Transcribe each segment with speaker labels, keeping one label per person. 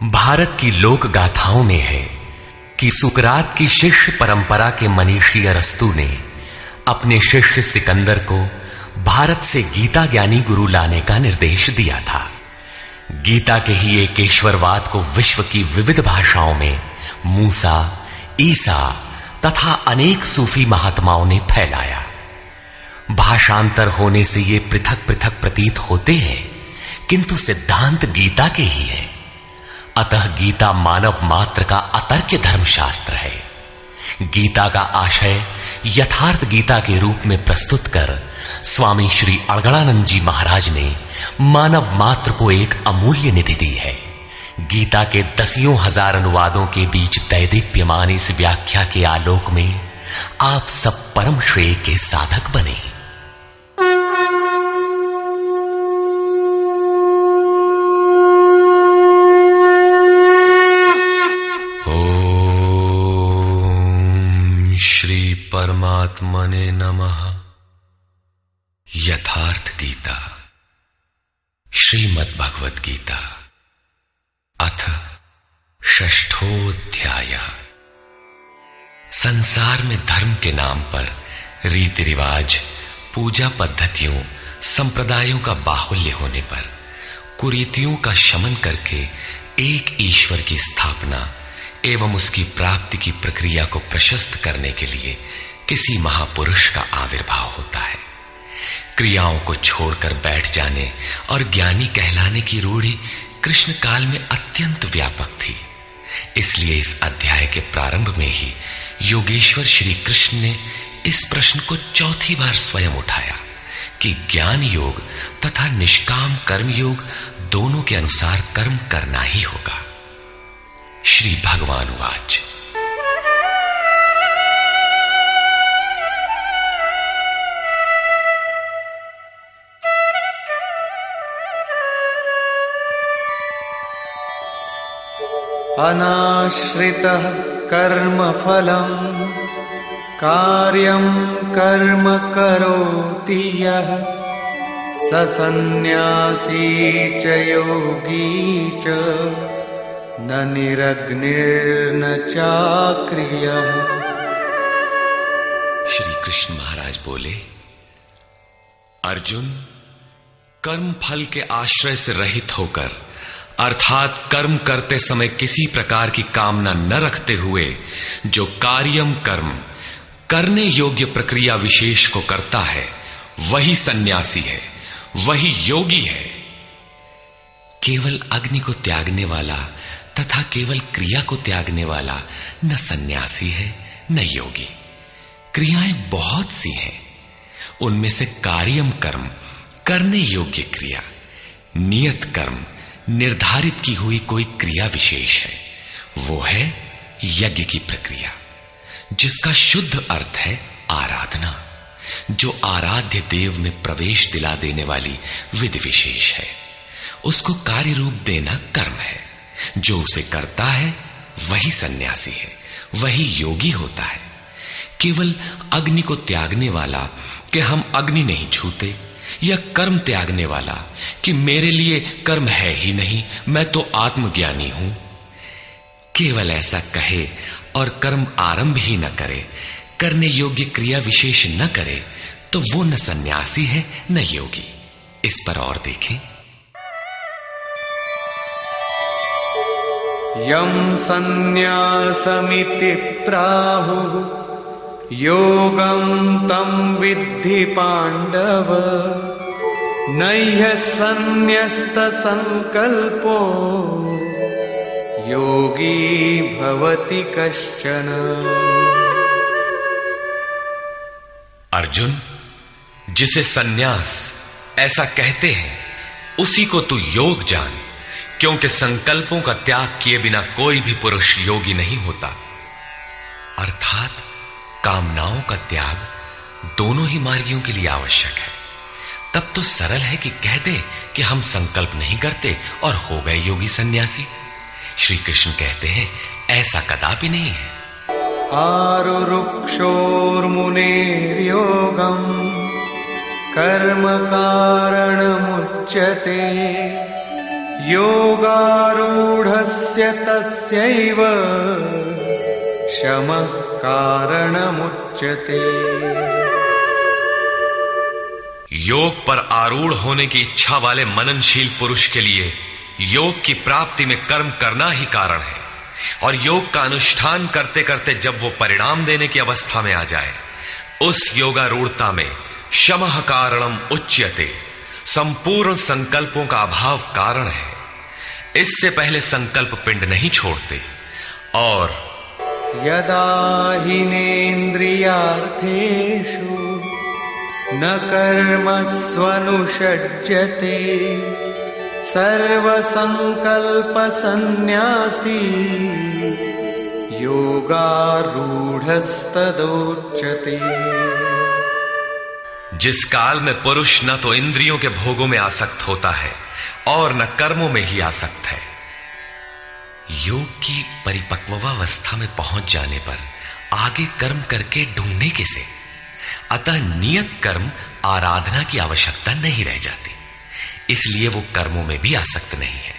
Speaker 1: भारत की लोक गाथाओं में है कि सुकरात की शिष्य परंपरा के मनीषी अरस्तु ने अपने शिष्य सिकंदर को भारत से गीता ज्ञानी गुरु लाने का निर्देश दिया था। गीता के ही एक ईश्वरवाद को विश्व की विविध भाषाओं में मूसा, ईसा तथा अनेक सूफी महात्माओं ने फैलाया। भाषांतर होने से ये पृथक पृथक प्रतीत होते हैं, किंतु सिद्धांत गीता के ही है। अतः गीता मानव मात्र का अतर्क्य धर्मशास्त्र है। गीता का आशय यथार्थ गीता के रूप में प्रस्तुत कर स्वामी श्री अड़गड़ानंद जी महाराज ने मानव मात्र को एक अमूल्य निधि दी है। गीता के दसियों हजार अनुवादों के बीच दैदीप्यमान इस व्याख्या के आलोक में आप सब परम श्रेय के साधक बने। श्री परमात्मने नमः। यथार्थ गीता, श्रीमद् भगवत गीता, अथ षष्ठोऽध्याय। संसार में धर्म के नाम पर रीति रिवाज, पूजा पद्धतियों, संप्रदायों का बाहुल्य होने पर कुरीतियों का शमन करके एक ईश्वर की स्थापना एवं उसकी प्राप्ति की प्रक्रिया को प्रशस्त करने के लिए किसी महापुरुष का आविर्भाव होता है। क्रियाओं को छोड़कर बैठ जाने और ज्ञानी कहलाने की रूढ़ी कृष्ण काल में अत्यंत व्यापक थी। इसलिए इस अध्याय के प्रारंभ में ही योगेश्वर श्री कृष्ण ने इस प्रश्न को चौथी बार स्वयं उठाया कि ज्ञान योग तथा निष्काम कर्म योग दोनों के अनुसार कर्म करना ही होगा। श्री भगवान वाच।
Speaker 2: अनाश्रितः कर्मफलम् कार्यं कर्म करोति यः स सन्न्यासी च योगी च न निरग्निर्न चाक्रियः।
Speaker 1: श्री कृष्ण महाराज बोले, अर्जुन, कर्म फल के आश्रय से रहित होकर अर्थात कर्म करते समय किसी प्रकार की कामना न रखते हुए जो कार्यम कर्म करने योग्य प्रक्रिया विशेष को करता है, वही सन्यासी है, वही योगी है। केवल अग्नि को त्यागने वाला तथा केवल क्रिया को त्यागने वाला न सन्यासी है न योगी। क्रियाएं बहुत सी हैं, उनमें से कार्यम कर्म करने योग्य क्रिया, नियत कर्म निर्धारित की हुई कोई क्रिया विशेष है, वो है यज्ञ की प्रक्रिया, जिसका शुद्ध अर्थ है आराधना, जो आराध्य देव में प्रवेश दिला देने वाली विधि विशेष है। उसको कार्य रूप देना कर्म है। जो उसे करता है वही सन्यासी है, वही योगी होता है। केवल अग्नि को त्यागने वाला कि हम अग्नि नहीं छूते, या कर्म त्यागने वाला कि मेरे लिए कर्म है ही नहीं, मैं तो आत्मज्ञानी हूं, केवल ऐसा कहे और कर्म आरंभ ही न करे, करने योग्य क्रिया विशेष न करे, तो वो न सन्यासी है न योगी। इस पर और देखें।
Speaker 2: यम सन्न्यासमिति प्राहुः योगं तं विद्धि पांडव नह्य सन्न्यस्त संकल्पो योगी भवति कश्चन।
Speaker 1: अर्जुन, जिसे सन्यास ऐसा कहते हैं उसी को तू योग जान, क्योंकि संकल्पों का त्याग किए बिना कोई भी पुरुष योगी नहीं होता। अर्थात कामनाओं का त्याग दोनों ही मार्गियों के लिए आवश्यक है। तब तो सरल है कि कह दे कि हम संकल्प नहीं करते और हो गए योगी सन्यासी। श्री कृष्ण कहते हैं ऐसा कदापि नहीं है।
Speaker 2: आरुरुक्षोर्मुनेर्योगं कर्म कारणमुच्यते योगारूढस्य तस्यैव शमः कारणमुच्यते।
Speaker 1: योग पर आरूढ़ होने की इच्छा वाले मननशील पुरुष के लिए योग की प्राप्ति में कर्म करना ही कारण है, और योग का अनुष्ठान करते करते जब वो परिणाम देने की अवस्था में आ जाए, उस योगारूढ़ता में शमः कारणम उच्यते, संपूर्ण संकल्पों का अभाव कारण है। इससे पहले संकल्प पिंड नहीं छोड़ते। और
Speaker 2: यदा हिनेन्द्रियार्थेषु न कर्मस्वनुषज्यते सर्वसंकल्पसन्न्यासी योगारूढ़स्तदोच्यते।
Speaker 1: जिस काल में पुरुष न तो इंद्रियों के भोगों में आसक्त होता है और न कर्मों में ही आसक्त है, योग की परिपक्वावस्था में पहुंच जाने पर आगे कर्म करके ढूंढने किसे। अतः नियत कर्म आराधना की आवश्यकता नहीं रह जाती, इसलिए वो कर्मों में भी आसक्त नहीं है।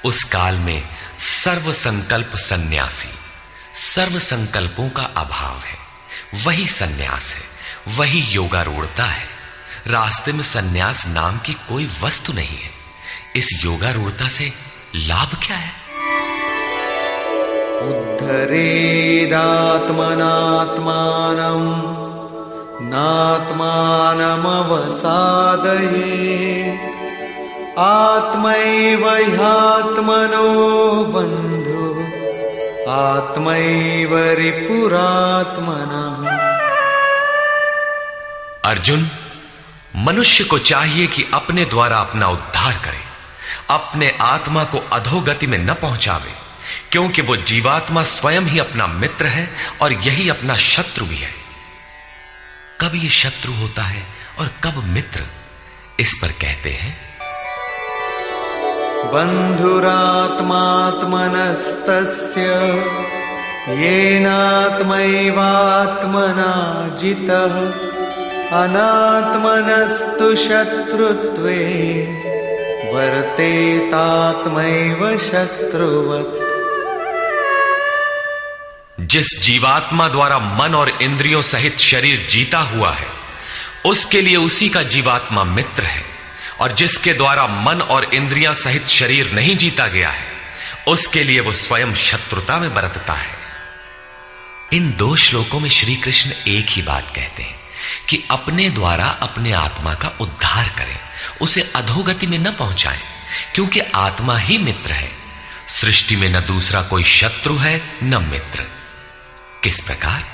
Speaker 1: उस काल में सर्व संकल्प सन्यासी, सर्व संकल्पों का अभाव है, वही सन्यास है, वही योगारूढ़ता है। रास्ते में सन्यास नाम की कोई वस्तु नहीं है। इस योगारूढ़ता से लाभ क्या है?
Speaker 2: उद्धरेदात्मनात्मानं नात्मानमवसादयेत् आत्मैव ह्यात्मनो बन्धु आत्मैव रिपुरात्मनः।
Speaker 1: अर्जुन, मनुष्य को चाहिए कि अपने द्वारा अपना उद्धार करे, अपने आत्मा को अधोगति में न पहुंचावे, क्योंकि वो जीवात्मा स्वयं ही अपना मित्र है और यही अपना शत्रु भी है। कब ये शत्रु होता है और कब मित्र, इस पर कहते हैं
Speaker 2: बन्धुरात्मात्मनस्तस्य येनात्मैवात्मना जितः अनात्मनस्तु शत्रुत्वे वर्तेतात्मैव शत्रुवत्।
Speaker 1: जिस जीवात्मा द्वारा मन और इंद्रियों सहित शरीर जीता हुआ है, उसके लिए उसी का जीवात्मा मित्र है, और जिसके द्वारा मन और इंद्रियां सहित शरीर नहीं जीता गया है, उसके लिए वो स्वयं शत्रुता में बरतता है। इन दो श्लोकों में श्री कृष्ण एक ही बात कहते हैं कि अपने द्वारा अपने आत्मा का उद्धार करें, उसे अधोगति में न पहुंचाएं, क्योंकि आत्मा ही मित्र है। सृष्टि में न दूसरा कोई शत्रु है न मित्र। किस प्रकार?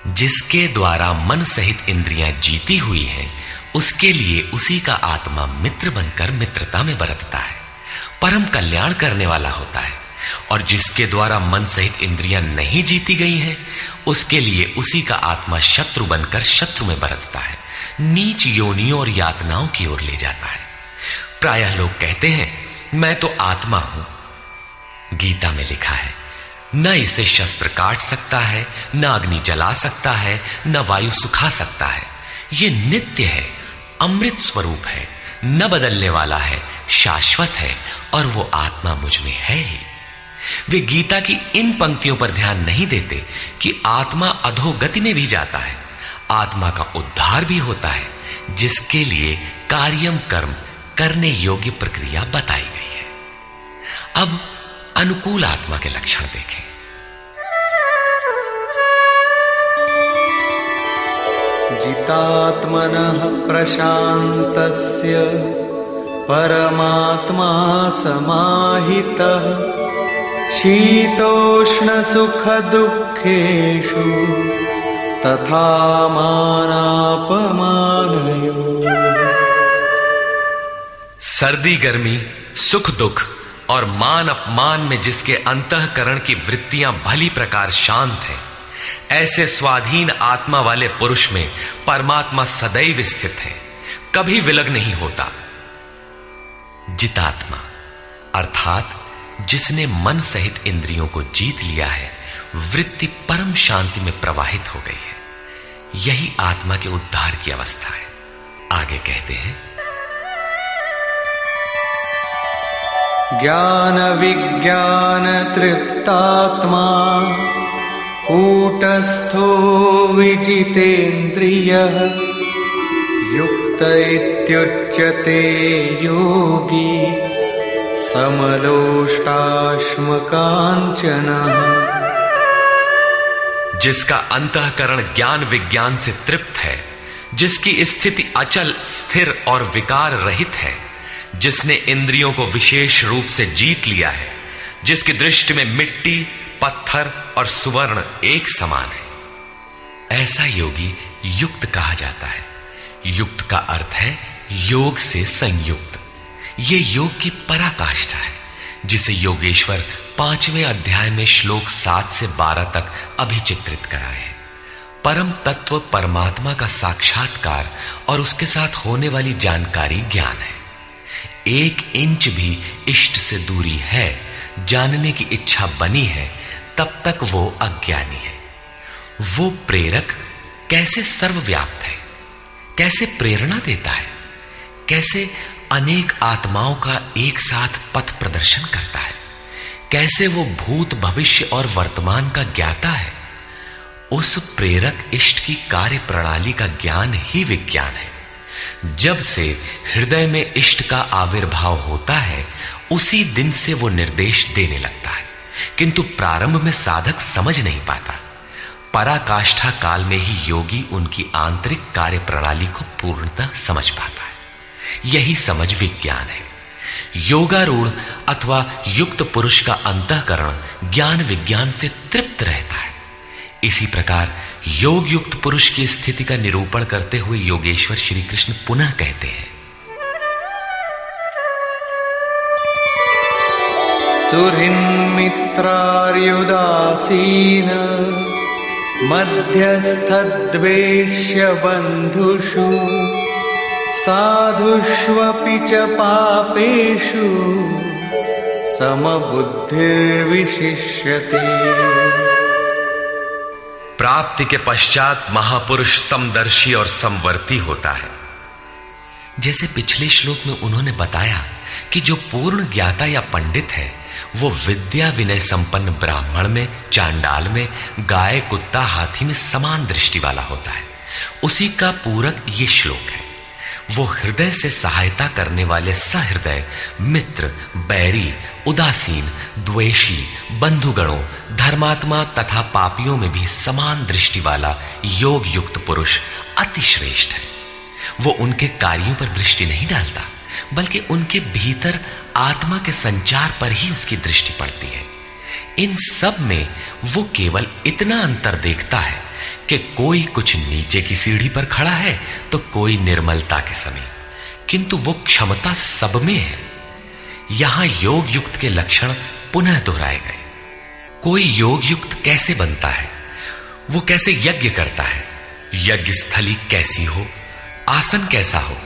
Speaker 1: जिसके द्वारा मन सहित इंद्रियां जीती हुई हैं, उसके लिए उसी का आत्मा मित्र बनकर मित्रता में बरतता है, परम कल्याण करने वाला होता है। और जिसके द्वारा मन सहित इंद्रियां नहीं जीती गई हैं, उसके लिए उसी का आत्मा शत्रु बनकर शत्रु में बरतता है, नीच योनियों और यातनाओं की ओर ले जाता है। प्रायः लोग कहते हैं मैं तो आत्मा हूं। गीता में लिखा है, न इसे शस्त्र काट सकता है, न अग्नि जला सकता है, न वायु सुखा सकता है। ये नित्य है, अमृत स्वरूप है, न बदलने वाला है, शाश्वत है, और वो आत्मा मुझ में है ही। वे गीता की इन पंक्तियों पर ध्यान नहीं देते कि आत्मा अधोगति में भी जाता है, आत्मा का उद्धार भी होता है, जिसके लिए कार्यम कर्म करने योग्य प्रक्रिया बताई गई है। अब अनुकूल आत्मा के लक्षण देखें।
Speaker 2: जितात्मनः प्रशान्तस्य परमात्मा समाहितः शीतोष्णसुखदुःखेषु तथा मानापमानयोः।
Speaker 1: सर्दी गर्मी, सुख दुख और मान अपमान में जिसके अंतःकरण की वृत्तियां भली प्रकार शांत हैं, ऐसे स्वाधीन आत्मा वाले पुरुष में परमात्मा सदैव स्थित है, कभी विलग नहीं होता। जितात्मा अर्थात जिसने मन सहित इंद्रियों को जीत लिया है, वृत्ति परम शांति में प्रवाहित हो गई है, यही आत्मा के उद्धार की अवस्था है। आगे कहते हैं,
Speaker 2: ज्ञान विज्ञान तृप्तात्मा कूटस्थो विजितेन्द्रियः युक्त इत्युच्यते योगी समलोष्टाश्मकाञ्चनः।
Speaker 1: जिसका अंतःकरण ज्ञान विज्ञान से तृप्त है, जिसकी स्थिति अचल स्थिर और विकार रहित है, जिसने इंद्रियों को विशेष रूप से जीत लिया है, जिसकी दृष्टि में मिट्टी, पत्थर और सुवर्ण एक समान है, ऐसा योगी युक्त कहा जाता है। युक्त का अर्थ है योग से संयुक्त। ये योग की पराकाष्ठा है, जिसे योगेश्वर 5वें अध्याय में श्लोक 7 से 12 तक अभिचित्रित कराए हैं। परम तत्व परमात्मा का साक्षात्कार और उसके साथ होने वाली जानकारी ज्ञान है। 1 इंच भी इष्ट से दूरी है, जानने की इच्छा बनी है, तब तक वो अज्ञानी है। वो प्रेरक कैसे सर्वव्याप्त है, कैसे प्रेरणा देता है, कैसे अनेक आत्माओं का एक साथ पथ प्रदर्शन करता है, कैसे वो भूत भविष्य और वर्तमान का ज्ञाता है। उस प्रेरक इष्ट की कार्य प्रणाली का ज्ञान ही विज्ञान है। जब से हृदय में इष्ट का आविर्भाव होता है, उसी दिन से वो निर्देश देने लगता है, किंतु प्रारंभ में साधक समझ नहीं पाता। पराकाष्ठा काल में ही योगी उनकी आंतरिक कार्य प्रणाली को पूर्णतः समझ पाता है। यही समझ विज्ञान है। योगारूढ़ अथवा युक्त पुरुष का अंतःकरण ज्ञान विज्ञान से तृप्त रहता है। इसी प्रकार योग युक्त पुरुष की स्थिति का निरूपण करते हुए योगेश्वर श्री कृष्ण पुनः कहते हैं,
Speaker 2: सुहृन्मित्रार्युदासीन मध्यस्थद्वेष्य बन्धुषु साधुष्वपि च पापेषु समबुद्धिर्विशिष्यते।
Speaker 1: प्राप्ति के पश्चात महापुरुष समदर्शी और समवर्ती होता है। जैसे पिछले श्लोक में उन्होंने बताया कि जो पूर्ण ज्ञाता या पंडित है, वो विद्या विनय संपन्न ब्राह्मण में, चांडाल में, गाय कुत्ता हाथी में समान दृष्टि वाला होता है। उसी का पूरक ये श्लोक है। वो हृदय से सहायता करने वाले सहृदय, मित्र, बैरी, उदासीन, द्वेषी, बंधुगणों, धर्मात्मा तथा पापियों में भी समान दृष्टि वाला योग युक्त पुरुष अति श्रेष्ठ है। वो उनके कार्यों पर दृष्टि नहीं डालता, बल्कि उनके भीतर आत्मा के संचार पर ही उसकी दृष्टि पड़ती है। इन सब में वो केवल इतना अंतर देखता है कि कोई कुछ नीचे की सीढ़ी पर खड़ा है तो कोई निर्मलता के समीप, किंतु वो क्षमता सब में है। यहां योग युक्त के लक्षण पुनः दोहराए गए। कोई योग युक्त कैसे बनता है, वो कैसे यज्ञ करता है, यज्ञ स्थली कैसी हो, आसन कैसा हो,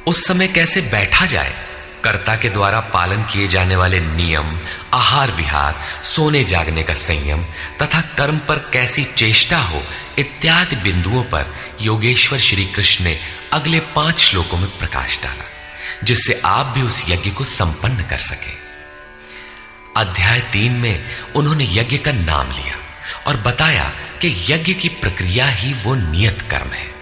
Speaker 1: उस समय कैसे बैठा जाए, कर्ता के द्वारा पालन किए जाने वाले नियम, आहार विहार, सोने जागने का संयम तथा कर्म पर कैसी चेष्टा हो, इत्यादि बिंदुओं पर योगेश्वर श्री कृष्ण ने अगले 5 श्लोकों में प्रकाश डाला, जिससे आप भी उस यज्ञ को संपन्न कर सके। अध्याय 3 में उन्होंने यज्ञ का नाम लिया और बताया कि यज्ञ की प्रक्रिया ही वो नियत कर्म है।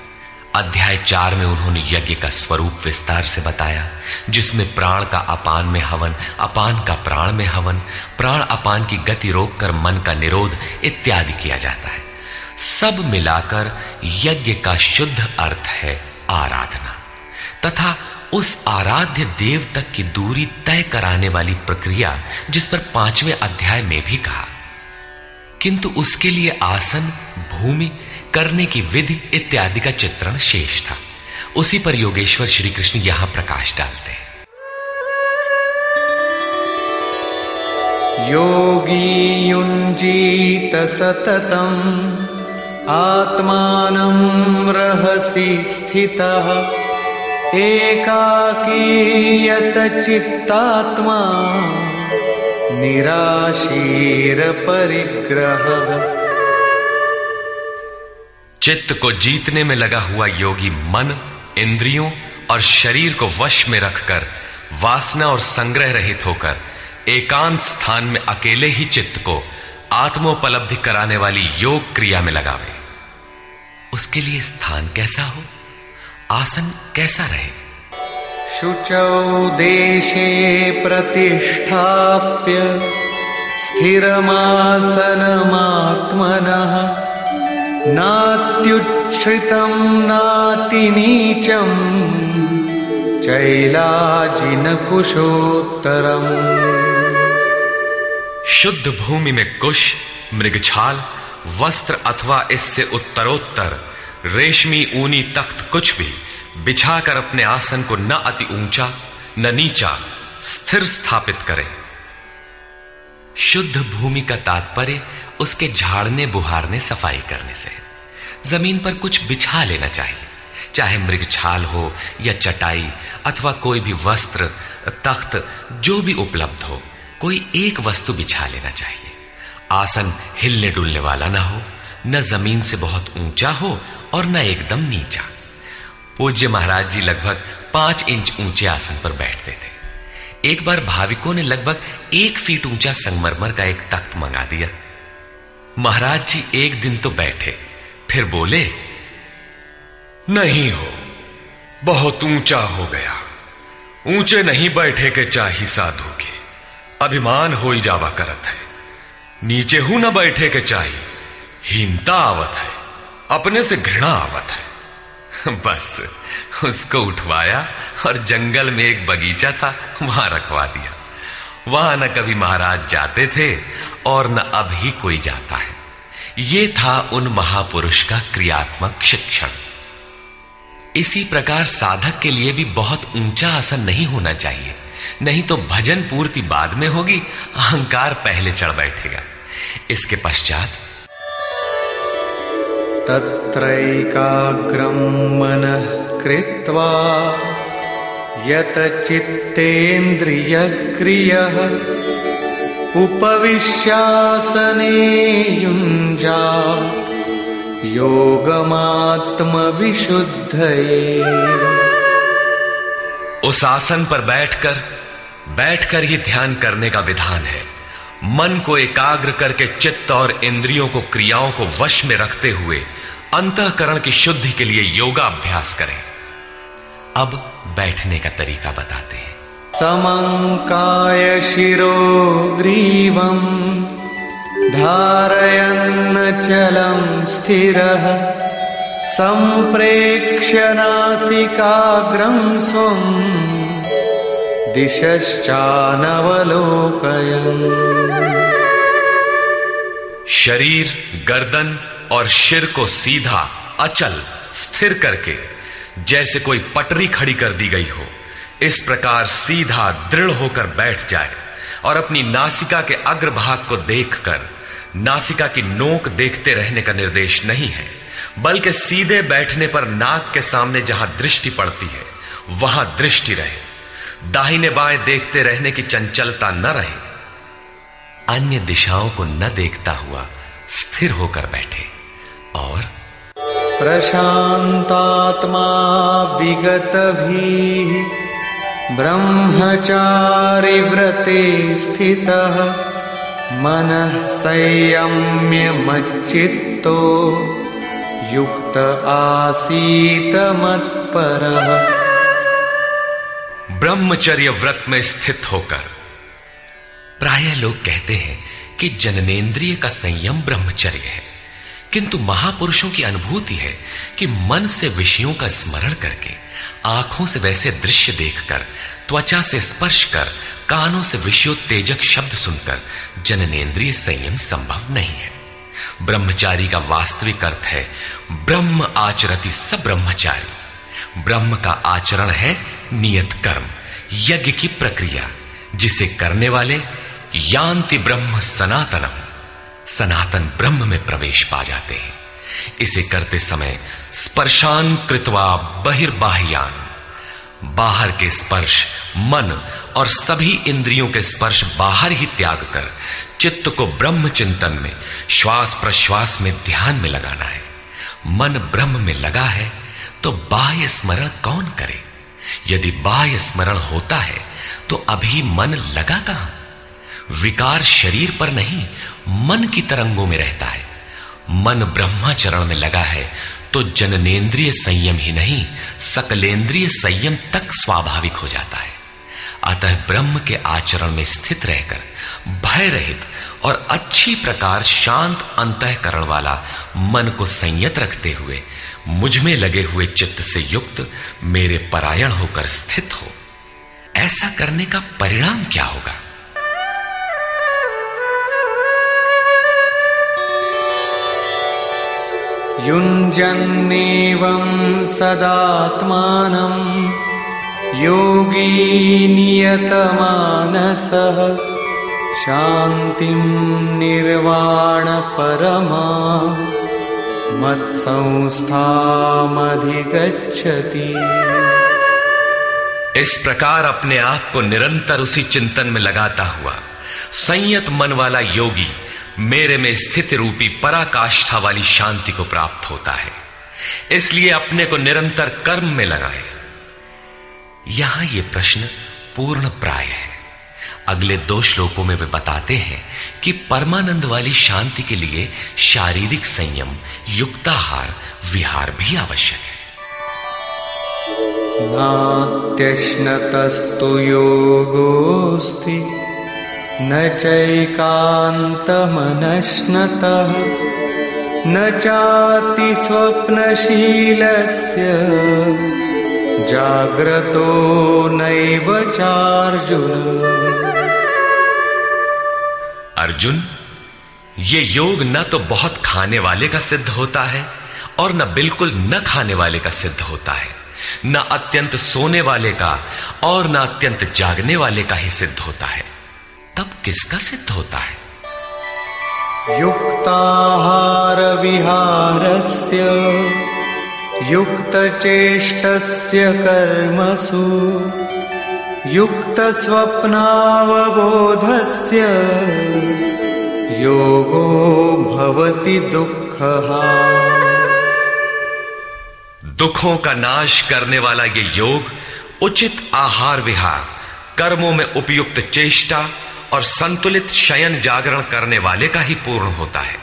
Speaker 1: अध्याय 4 में उन्होंने यज्ञ का स्वरूप विस्तार से बताया, जिसमें प्राण का अपान में हवन, अपान का प्राण में हवन, प्राण अपान की गति रोककर मन का निरोध इत्यादि किया जाता है। सब मिलाकर यज्ञ का शुद्ध अर्थ है आराधना, तथा उस आराध्य देव तक की दूरी तय कराने वाली प्रक्रिया, जिस पर 5वें अध्याय में भी कहा। किंतु उसके लिए आसन, भूमि, करने की विधि इत्यादि का चित्रण शेष था। उसी पर योगेश्वर श्री कृष्ण यहां प्रकाश डालते हैं।
Speaker 2: योगी युञ्जीत सततम् आत्मानं रहसि स्थितः एकाकीयत चित्तात्मा निराशीर परिग्रह।
Speaker 1: चित्त को जीतने में लगा हुआ योगी मन, इंद्रियों और शरीर को वश में रखकर वासना और संग्रह रहित होकर एकांत स्थान में अकेले ही चित्त को आत्मोपलब्धि कराने वाली योग क्रिया में लगावे। उसके लिए स्थान कैसा हो, आसन कैसा रहे?
Speaker 2: शुचौ देशे प्रतिष्ठाप्य स्थिरमासनमात्मनः नात्युच्छ्रितं नातिनीचं चैलाजिनकुशोत्तरम्।
Speaker 1: शुद्ध भूमि में कुश, मृगछाल, वस्त्र अथवा इससे उत्तरोत्तर रेशमी ऊनी तख्त कुछ भी बिछाकर अपने आसन को न अति ऊंचा न नीचा स्थिर स्थापित करें। शुद्ध भूमि का तात्पर्य उसके झाड़ने बुहारने सफाई करने से। जमीन पर कुछ बिछा लेना चाहिए, चाहे मृगछाल हो या चटाई अथवा कोई भी वस्त्र, तख्त जो भी उपलब्ध हो, कोई एक वस्तु बिछा लेना चाहिए। आसन हिलने डुलने वाला ना हो, न जमीन से बहुत ऊंचा हो और न एकदम नीचा। पूज्य महाराज जी लगभग 5 इंच ऊंचे आसन पर बैठते थे। एक बार भाविकों ने लगभग 1 फीट ऊंचा संगमरमर का एक तख्त मंगा दिया। महाराज जी एक दिन तो बैठे, फिर बोले, नहीं हो, बहुत ऊंचा हो गया, ऊंचे नहीं बैठे के चाही साधु के, अभिमान हो ही जावा करत है, नीचे हूं न बैठे के चाही, हीनता आवत है, अपने से घृणा आवत है। बस उसको उठवाया और जंगल में एक बगीचा था, वहां रखवा दिया। वहां न कभी महाराज जाते थे और न अब ही कोई जाता है। ये था उन महापुरुष का क्रियात्मक शिक्षण। इसी प्रकार साधक के लिए भी बहुत ऊंचा आसन नहीं होना चाहिए, नहीं तो भजन पूर्ति बाद में होगी, अहंकार पहले चढ़ बैठेगा। इसके पश्चात
Speaker 2: तत्रैकाग्रं मनः कृत्वा यत चित्तेन्द्रियक्रियः उपविश्यासने युञ्जात् योगमात्मविशुद्धये।
Speaker 1: उस आसन पर बैठकर ही ध्यान करने का विधान है। मन को एकाग्र करके चित्त और इंद्रियों को, क्रियाओं को वश में रखते हुए अंतःकरण की शुद्धि के लिए योगाभ्यास करें। अब बैठने का तरीका बताते हैं।
Speaker 2: समंकाय शिरो ग्रीवं धारयन्नचलं स्थिरः संप्रेक्ष्य नासिकाग्रं स्वं दिशश्चानवलोकयन्।
Speaker 1: शरीर, गर्दन और सिर को सीधा, अचल, स्थिर करके जैसे कोई पटरी खड़ी कर दी गई हो, इस प्रकार सीधा दृढ़ होकर बैठ जाए और अपनी नासिका के अग्रभाग को देखकर, नासिका की नोक देखते रहने का निर्देश नहीं है, बल्कि सीधे बैठने पर नाक के सामने जहां दृष्टि पड़ती है वहां दृष्टि रहे। दाहिने बाएं देखते रहने की चंचलता न रहे। अन्य दिशाओं को न देखता हुआ स्थिर होकर बैठे और
Speaker 2: प्रशांतात्मा विगतभिः ब्रह्मचारि व्रते स्थितः मनः संयम्य मच्चित्तो युक्त आसीत मत्परः।
Speaker 1: ब्रह्मचर्य व्रत में स्थित होकर। प्रायः लोग कहते हैं कि जननेंद्रिय का संयम ब्रह्मचर्य है, किंतु महापुरुषों की अनुभूति है कि मन से विषयों का स्मरण करके, आंखों से वैसे दृश्य देखकर, त्वचा से स्पर्श कर, कानों से विषयोत्तेजक शब्द सुनकर जननेंद्रिय संयम संभव नहीं है। ब्रह्मचारी का वास्तविक अर्थ है ब्रह्म आचरति स ब्रह्मचारी। ब्रह्म का आचरण है नियत कर्म, यज्ञ की प्रक्रिया, जिसे करने वाले यान्ति ब्रह्म सनातनम, सनातन ब्रह्म में प्रवेश पा जाते हैं। इसे करते समय स्पर्शान कृत्वा बहिर्बाह्यान, बाहर के स्पर्श, मन और सभी इंद्रियों के स्पर्श बाहर ही त्याग कर चित्त को ब्रह्म चिंतन में, श्वास प्रश्वास में ध्यान में लगाना है। मन ब्रह्म में लगा है तो बाह्य स्मरण कौन करे? यदि बाह्य स्मरण होता है तो अभी मन लगा कहां? विकार शरीर पर नहीं, मन की तरंगों में रहता है। मन ब्रह्माचरण में लगा है तो जननेन्द्रिय संयम ही नहीं, सकलेंद्रिय संयम तक स्वाभाविक हो जाता है। अतः ब्रह्म के आचरण में स्थित रहकर भय रहित और अच्छी प्रकार शांत अंतःकरण वाला मन को संयत रखते हुए मुझ में लगे हुए चित्त से युक्त मेरे परायण होकर स्थित हो। ऐसा करने का परिणाम क्या होगा?
Speaker 2: युञ्जन्नेवं सदात्मानं योगी नियतमानसः शान्तिं निर्वाण परमा मत्संस्थामधिगच्छति।
Speaker 1: इस प्रकार अपने आप को निरंतर उसी चिंतन में लगाता हुआ संयत मन वाला योगी मेरे में स्थिति रूपी पराकाष्ठा वाली शांति को प्राप्त होता है। इसलिए अपने को निरंतर कर्म में लगाए। यहां यह प्रश्न पूर्ण प्राय है। अगले 2 श्लोकों में वे बताते हैं कि परमानंद वाली शांति के लिए शारीरिक संयम, युक्ताहार, विहार भी आवश्यक है।
Speaker 2: नात्यश्नतस्तु योगोऽस्ति न चैकान्तमनश्नतः न चाति स्वप्नशीलस्य जाग्रतो नैव चार्जुन।
Speaker 1: अर्जुन, ये योग न तो बहुत खाने वाले का सिद्ध होता है और न बिल्कुल न खाने वाले का सिद्ध होता है, न अत्यंत सोने वाले का और न अत्यंत जागने वाले का ही सिद्ध होता है। तब किसका सिद्ध होता है?
Speaker 2: युक्ताहार विहारस्य युक्तचेष्टस्य कर्मसु युक्तस्वप्नावबोधस्य योगो भवति दुःखः।
Speaker 1: दुखों का नाश करने वाला ये योग उचित आहार विहार, कर्मों में उपयुक्त चेष्टा और संतुलित शयन जागरण करने वाले का ही पूर्ण होता है।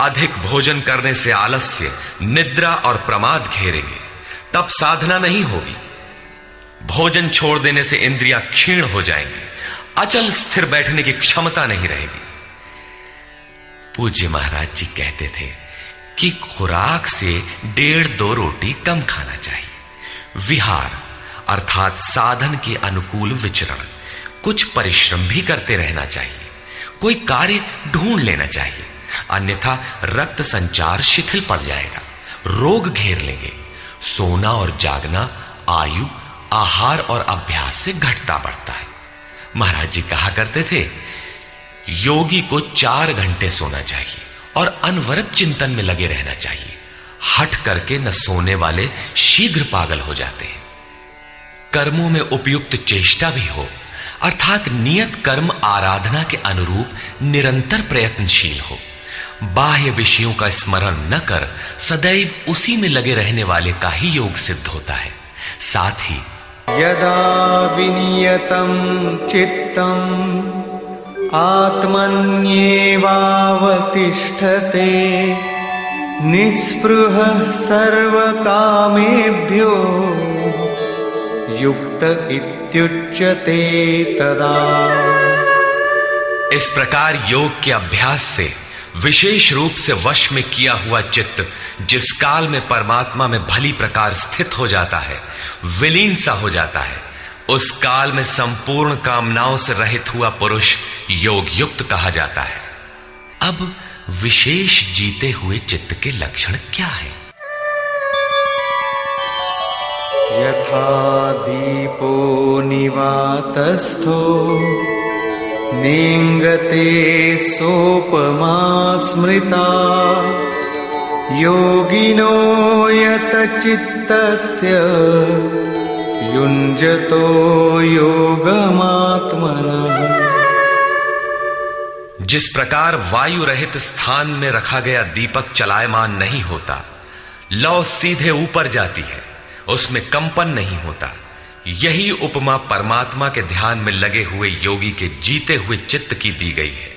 Speaker 1: अधिक भोजन करने से आलस्य, निद्रा और प्रमाद घेरेंगे, तब साधना नहीं होगी। भोजन छोड़ देने से इंद्रियां क्षीण हो जाएंगी, अचल स्थिर बैठने की क्षमता नहीं रहेगी। पूज्य महाराज जी कहते थे कि खुराक से 1.5-2 रोटी कम खाना चाहिए। विहार अर्थात साधन के अनुकूल विचरण, कुछ परिश्रम भी करते रहना चाहिए। कोई कार्य ढूंढ लेना चाहिए, अन्यथा रक्त संचार शिथिल पड़ जाएगा, रोग घेर लेंगे। सोना और जागना आयु, आहार और अभ्यास से घटता बढ़ता है। महाराज जी कहा करते थे, योगी को 4 घंटे सोना चाहिए और अनवरत चिंतन में लगे रहना चाहिए। हट करके न सोने वाले शीघ्र पागल हो जाते हैं। कर्मों में उपयुक्त चेष्टा भी हो, अर्थात नियत कर्म आराधना के अनुरूप निरंतर प्रयत्नशील हो। बाह्य विषयों का स्मरण न कर सदैव उसी में लगे रहने वाले का ही योग सिद्ध होता है। साथ ही
Speaker 2: यदा विनियतं चित्तम् आत्मन्येवावतिष्ठते निःस्पृहः सर्वकामेभ्यो युक्त इत्युच्यते तदा।
Speaker 1: इस प्रकार योग के अभ्यास से विशेष रूप से वश में किया हुआ चित्त जिस काल में परमात्मा में भली प्रकार स्थित हो जाता है, विलीन सा हो जाता है, उस काल में संपूर्ण कामनाओं से रहित हुआ पुरुष योग युक्त कहा जाता है। अब विशेष जीते हुए चित्त के लक्षण क्या है?
Speaker 2: यथा दीपो निवातस्थो नेङ्गते सोपमा स्मृता योगिनो यतचित्तस्य युञ्जतो योगमात्मनः।
Speaker 1: जिस प्रकार वायु रहित स्थान में रखा गया दीपक चलायमान नहीं होता, लौ सीधे ऊपर जाती है, उसमें कंपन नहीं होता, यही उपमा परमात्मा के ध्यान में लगे हुए योगी के जीते हुए चित्त की दी गई है।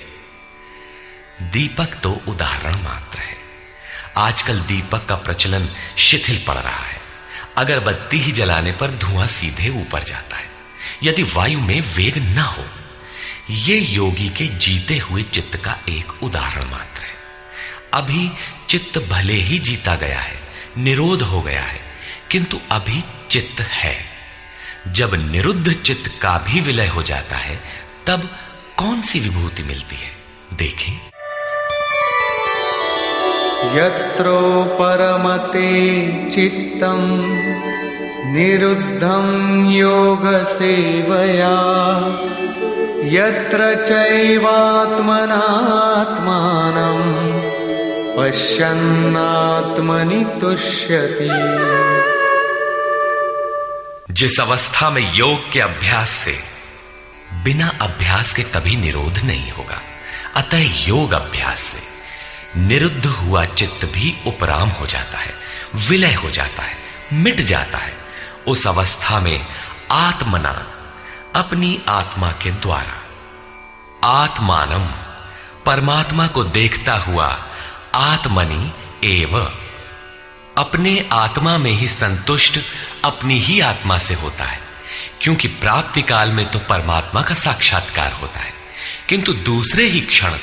Speaker 1: दीपक तो उदाहरण मात्र है। आजकल दीपक का प्रचलन शिथिल पड़ रहा है। अगरबत्ती ही जलाने पर धुआं सीधे ऊपर जाता है यदि वायु में वेग न हो। यह योगी के जीते हुए चित्त का एक उदाहरण मात्र है। अभी चित्त भले ही जीता गया है, निरोध हो गया है, किंतु अभी चित्त है। जब निरुद्ध चित्त का भी विलय हो जाता है तब कौन सी विभूति मिलती है, देखें।
Speaker 2: यत्रो परमते चित्तम निरुद्धं योग सेवया यत्र चैवात्मनात्मानं पश्यन्नात्मनि तुष्यति।
Speaker 1: जिस अवस्था में योग के अभ्यास से बिना अभ्यास के कभी निरोध नहीं होगा, अतः योग अभ्यास से निरुद्ध हुआ चित्त भी उपराम हो जाता है, विलय हो जाता है, मिट जाता है। उस अवस्था में आत्मना, अपनी आत्मा के द्वारा, आत्मानम, परमात्मा को देखता हुआ, आत्मनि एव, अपने आत्मा में ही संतुष्ट अपनी ही आत्मा से होता है। क्योंकि प्राप्ति काल में तो परमात्मा का साक्षात्कार होता है, किंतु दूसरे ही क्षण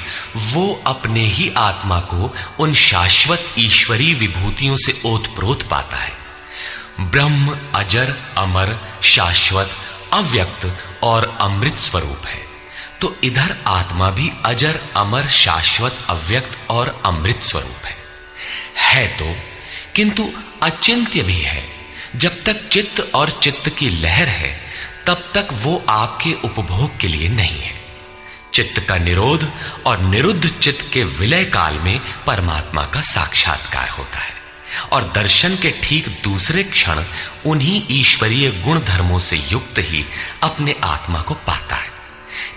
Speaker 1: वो अपने ही आत्मा को उन शाश्वत ईश्वरीय विभूतियों से ओतप्रोत पाता है। ब्रह्म अजर, अमर, शाश्वत, अव्यक्त और अमृत स्वरूप है, तो इधर आत्मा भी अजर, अमर, शाश्वत, अव्यक्त और अमृत स्वरूप है तो, किंतु अचिंत्य भी है। जब तक चित्त और चित्त की लहर है तब तक वो आपके उपभोग के लिए नहीं है। चित्त का निरोध और निरुद्ध चित्त के विलय काल में परमात्मा का साक्षात्कार होता है और दर्शन के ठीक दूसरे क्षण उन्हीं ईश्वरीय गुण धर्मों से युक्त ही अपने आत्मा को पाता है।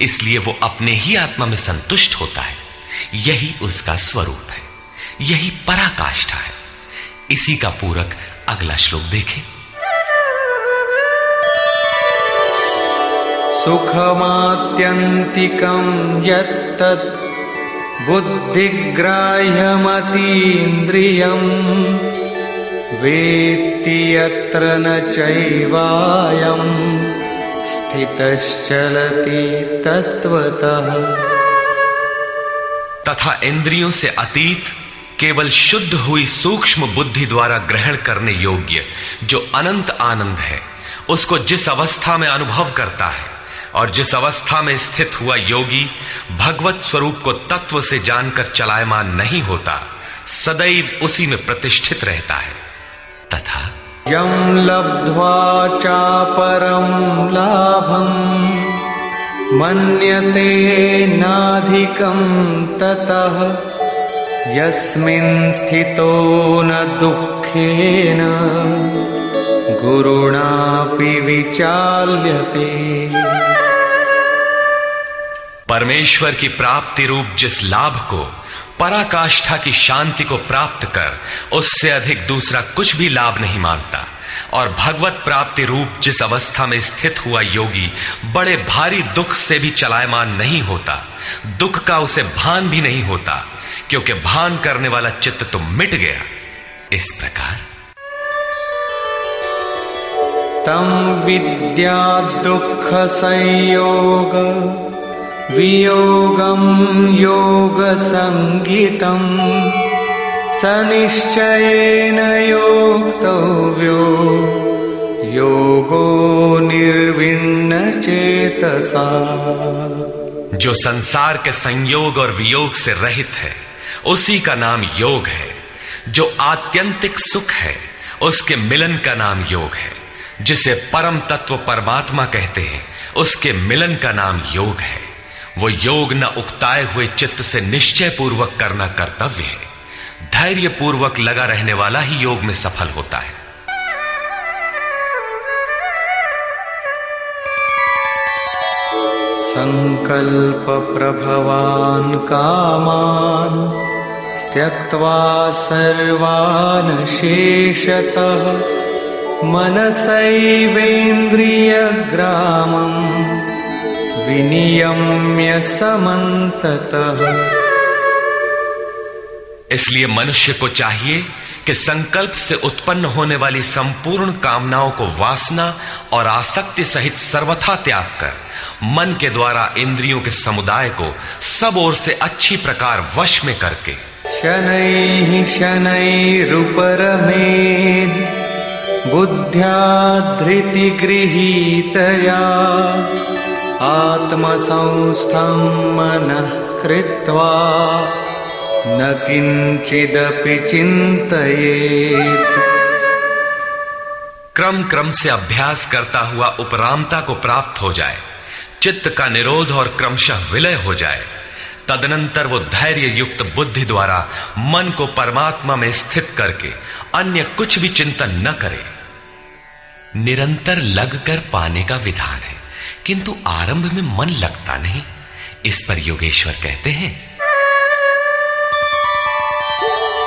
Speaker 1: इसलिए वो अपने ही आत्मा में संतुष्ट होता है। यही उसका स्वरूप है, यही पराकाष्ठा है। इसी का पूरक अगला श्लोक देखें।
Speaker 2: सुखमात्यन्तिकं यत्तत् बुद्धिग्राह्यमतीन्द्रियं वेत्ति यत्र न चैवायं स्थितश्चलति तत्वतः।
Speaker 1: तथा इंद्रियों से अतीत केवल शुद्ध हुई सूक्ष्म बुद्धि द्वारा ग्रहण करने योग्य जो अनंत आनंद है, उसको जिस अवस्था में अनुभव करता है और जिस अवस्था में स्थित हुआ योगी भगवत स्वरूप को तत्व से जानकर चलायमान नहीं होता, सदैव उसी में प्रतिष्ठित रहता है। तथा
Speaker 2: यं लब्ध्वा चापरं लाभं मन्यते नाधिकं ततः यस्मिन् स्थितो न दुःखेन गुरुणापि विचाल्यते।
Speaker 1: परमेश्वर की प्राप्ति रूप जिस लाभ को, पराकाष्ठा की शांति को प्राप्त कर उससे अधिक दूसरा कुछ भी लाभ नहीं मानता, और भगवत प्राप्ति रूप जिस अवस्था में स्थित हुआ योगी बड़े भारी दुख से भी चलायमान नहीं होता, दुख का उसे भान भी नहीं होता, क्योंकि भान करने वाला चित्त तो मिट गया। इस प्रकार
Speaker 2: तम विद्या दुख संयोग वियोगम योग संगीतम सनिश्चयेन योक्तव्यो योगो निर्विण्ण चेतसा।
Speaker 1: जो संसार के संयोग और वियोग से रहित है उसी का नाम योग है। जो आत्यंतिक सुख है उसके मिलन का नाम योग है। जिसे परम तत्व परमात्मा कहते हैं उसके मिलन का नाम योग है। वो योग न उकताए हुए चित्त से निश्चय पूर्वक करना कर्तव्य है। धैर्य पूर्वक लगा रहने वाला ही योग में सफल होता है।
Speaker 2: संकल्प प्रभवान कामान त्यक्त्वा सर्वान् शेषतः मनसैवेन्द्रियग्रामं विनियम्य समन्ततः।
Speaker 1: इसलिए मनुष्य को चाहिए कि संकल्प से उत्पन्न होने वाली संपूर्ण कामनाओं को वासना और आसक्ति सहित सर्वथा त्याग कर मन के द्वारा इंद्रियों के समुदाय को सब ओर से अच्छी प्रकार वश में करके
Speaker 2: शनैः शनैरुपरमेद् बुद्ध्या धृतिगृहीतया आत्मसंस्थं मनः कृत्वा न किंचिदपि चिंतयेत्।
Speaker 1: क्रम क्रम से अभ्यास करता हुआ उपरामता को प्राप्त हो जाए, चित्त का निरोध और क्रमशः विलय हो जाए, तदनंतर वो धैर्य युक्त बुद्धि द्वारा मन को परमात्मा में स्थित करके अन्य कुछ भी चिंतन न करे। निरंतर लगकर पाने का विधान है, किंतु आरंभ में मन लगता नहीं। इस पर योगेश्वर कहते हैं,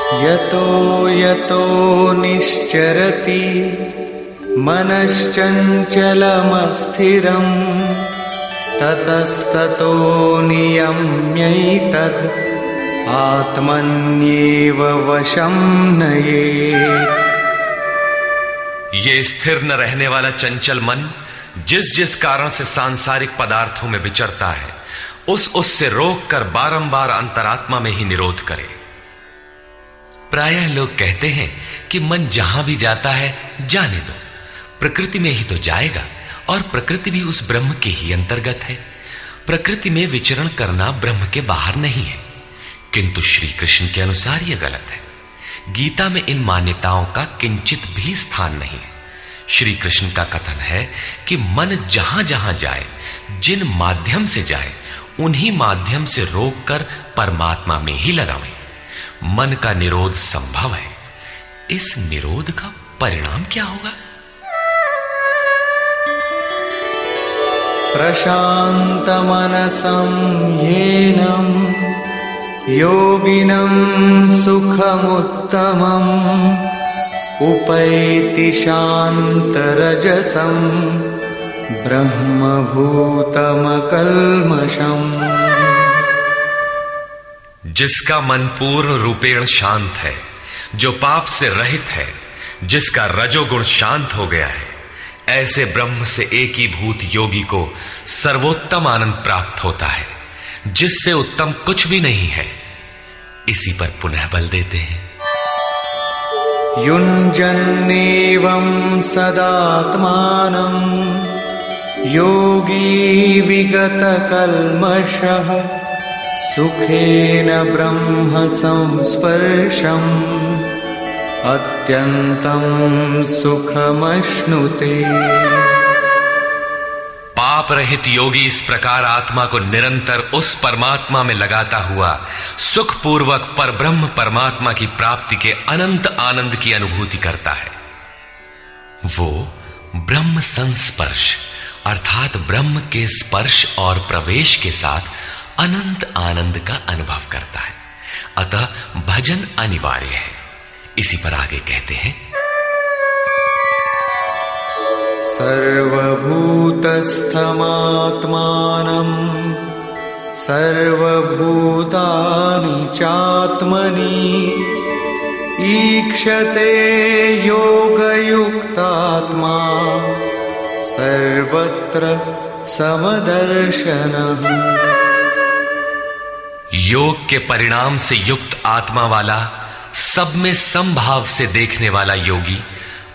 Speaker 2: यतो यतो निश्चरति मनश्चञ्चलमस्थिरम् ततस्ततो नियम्यैतद् आत्मन्येव वशं नयेत्।
Speaker 1: ये स्थिर न रहने वाला चंचल मन जिस जिस कारण से सांसारिक पदार्थों में विचरता है, उससे रोककर बारंबार अंतरात्मा में ही निरोध करे। प्रायः लोग कहते हैं कि मन जहां भी जाता है जाने दो, प्रकृति में ही तो जाएगा और प्रकृति भी उस ब्रह्म के ही अंतर्गत है। प्रकृति में विचरण करना ब्रह्म के बाहर नहीं है। किंतु श्री कृष्ण के अनुसार यह गलत है। गीता में इन मान्यताओं का किंचित भी स्थान नहीं है। श्री कृष्ण का कथन है कि मन जहां जहां जाए, जिन माध्यम से जाए, उन्हीं माध्यम से रोककर परमात्मा में ही लगावें। मन का निरोध संभव है। इस निरोध का परिणाम क्या होगा?
Speaker 2: प्रशांतमनसं येनं योगिनं सुखमुत्तमम् उपैति शान्तरजसं ब्रह्मभूतमकल्मषम्।
Speaker 1: जिसका मन पूर्ण रूपेण शांत है, जो पाप से रहित है, जिसका रजोगुण शांत हो गया है, ऐसे ब्रह्म से एकीभूत योगी को सर्वोत्तम आनंद प्राप्त होता है, जिससे उत्तम कुछ भी नहीं है। इसी पर पुनः बल देते हैं,
Speaker 2: युञ्जन्नेवं सदात्मानं योगी विगतकल्मषः सुखेन ब्रह्म संस्पर्शम् अत्यंतं सुखमश्नुते।
Speaker 1: पाप रहित योगी इस प्रकार आत्मा को निरंतर उस परमात्मा में लगाता हुआ सुखपूर्वक परब्रह्म परमात्मा की प्राप्ति के अनंत आनंद की अनुभूति करता है। वो ब्रह्म संस्पर्श अर्थात ब्रह्म के स्पर्श और प्रवेश के साथ अनंत आनंद का अनुभव करता है। अतः भजन अनिवार्य है। इसी पर आगे कहते हैं,
Speaker 2: सर्वभूतस्थमात्मानं सर्वभूतानि चात्मनि ईक्षते योगयुक्तात्मा सर्वत्र समदर्शनः।
Speaker 1: योग के परिणाम से युक्त आत्मा वाला, सब में समभाव से देखने वाला योगी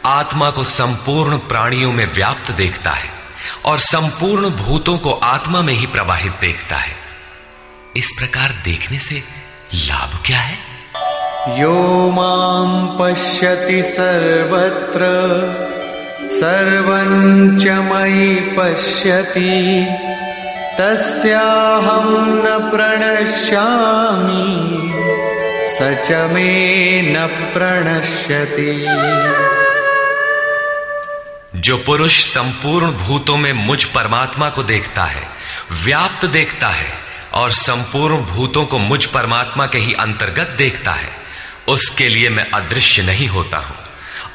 Speaker 1: आत्मा को संपूर्ण प्राणियों में व्याप्त देखता है और संपूर्ण भूतों को आत्मा में ही प्रवाहित देखता है। इस प्रकार देखने से लाभ क्या है?
Speaker 2: यो मां पश्यति सर्वत्र सर्वं च मयि पश्यति तस्याहं न प्रणश्यामि स च मे न प्रणश्यति।
Speaker 1: जो पुरुष संपूर्ण भूतों में मुझ परमात्मा को देखता है, व्याप्त देखता है और संपूर्ण भूतों को मुझ परमात्मा के ही अंतर्गत देखता है, उसके लिए मैं अदृश्य नहीं होता हूं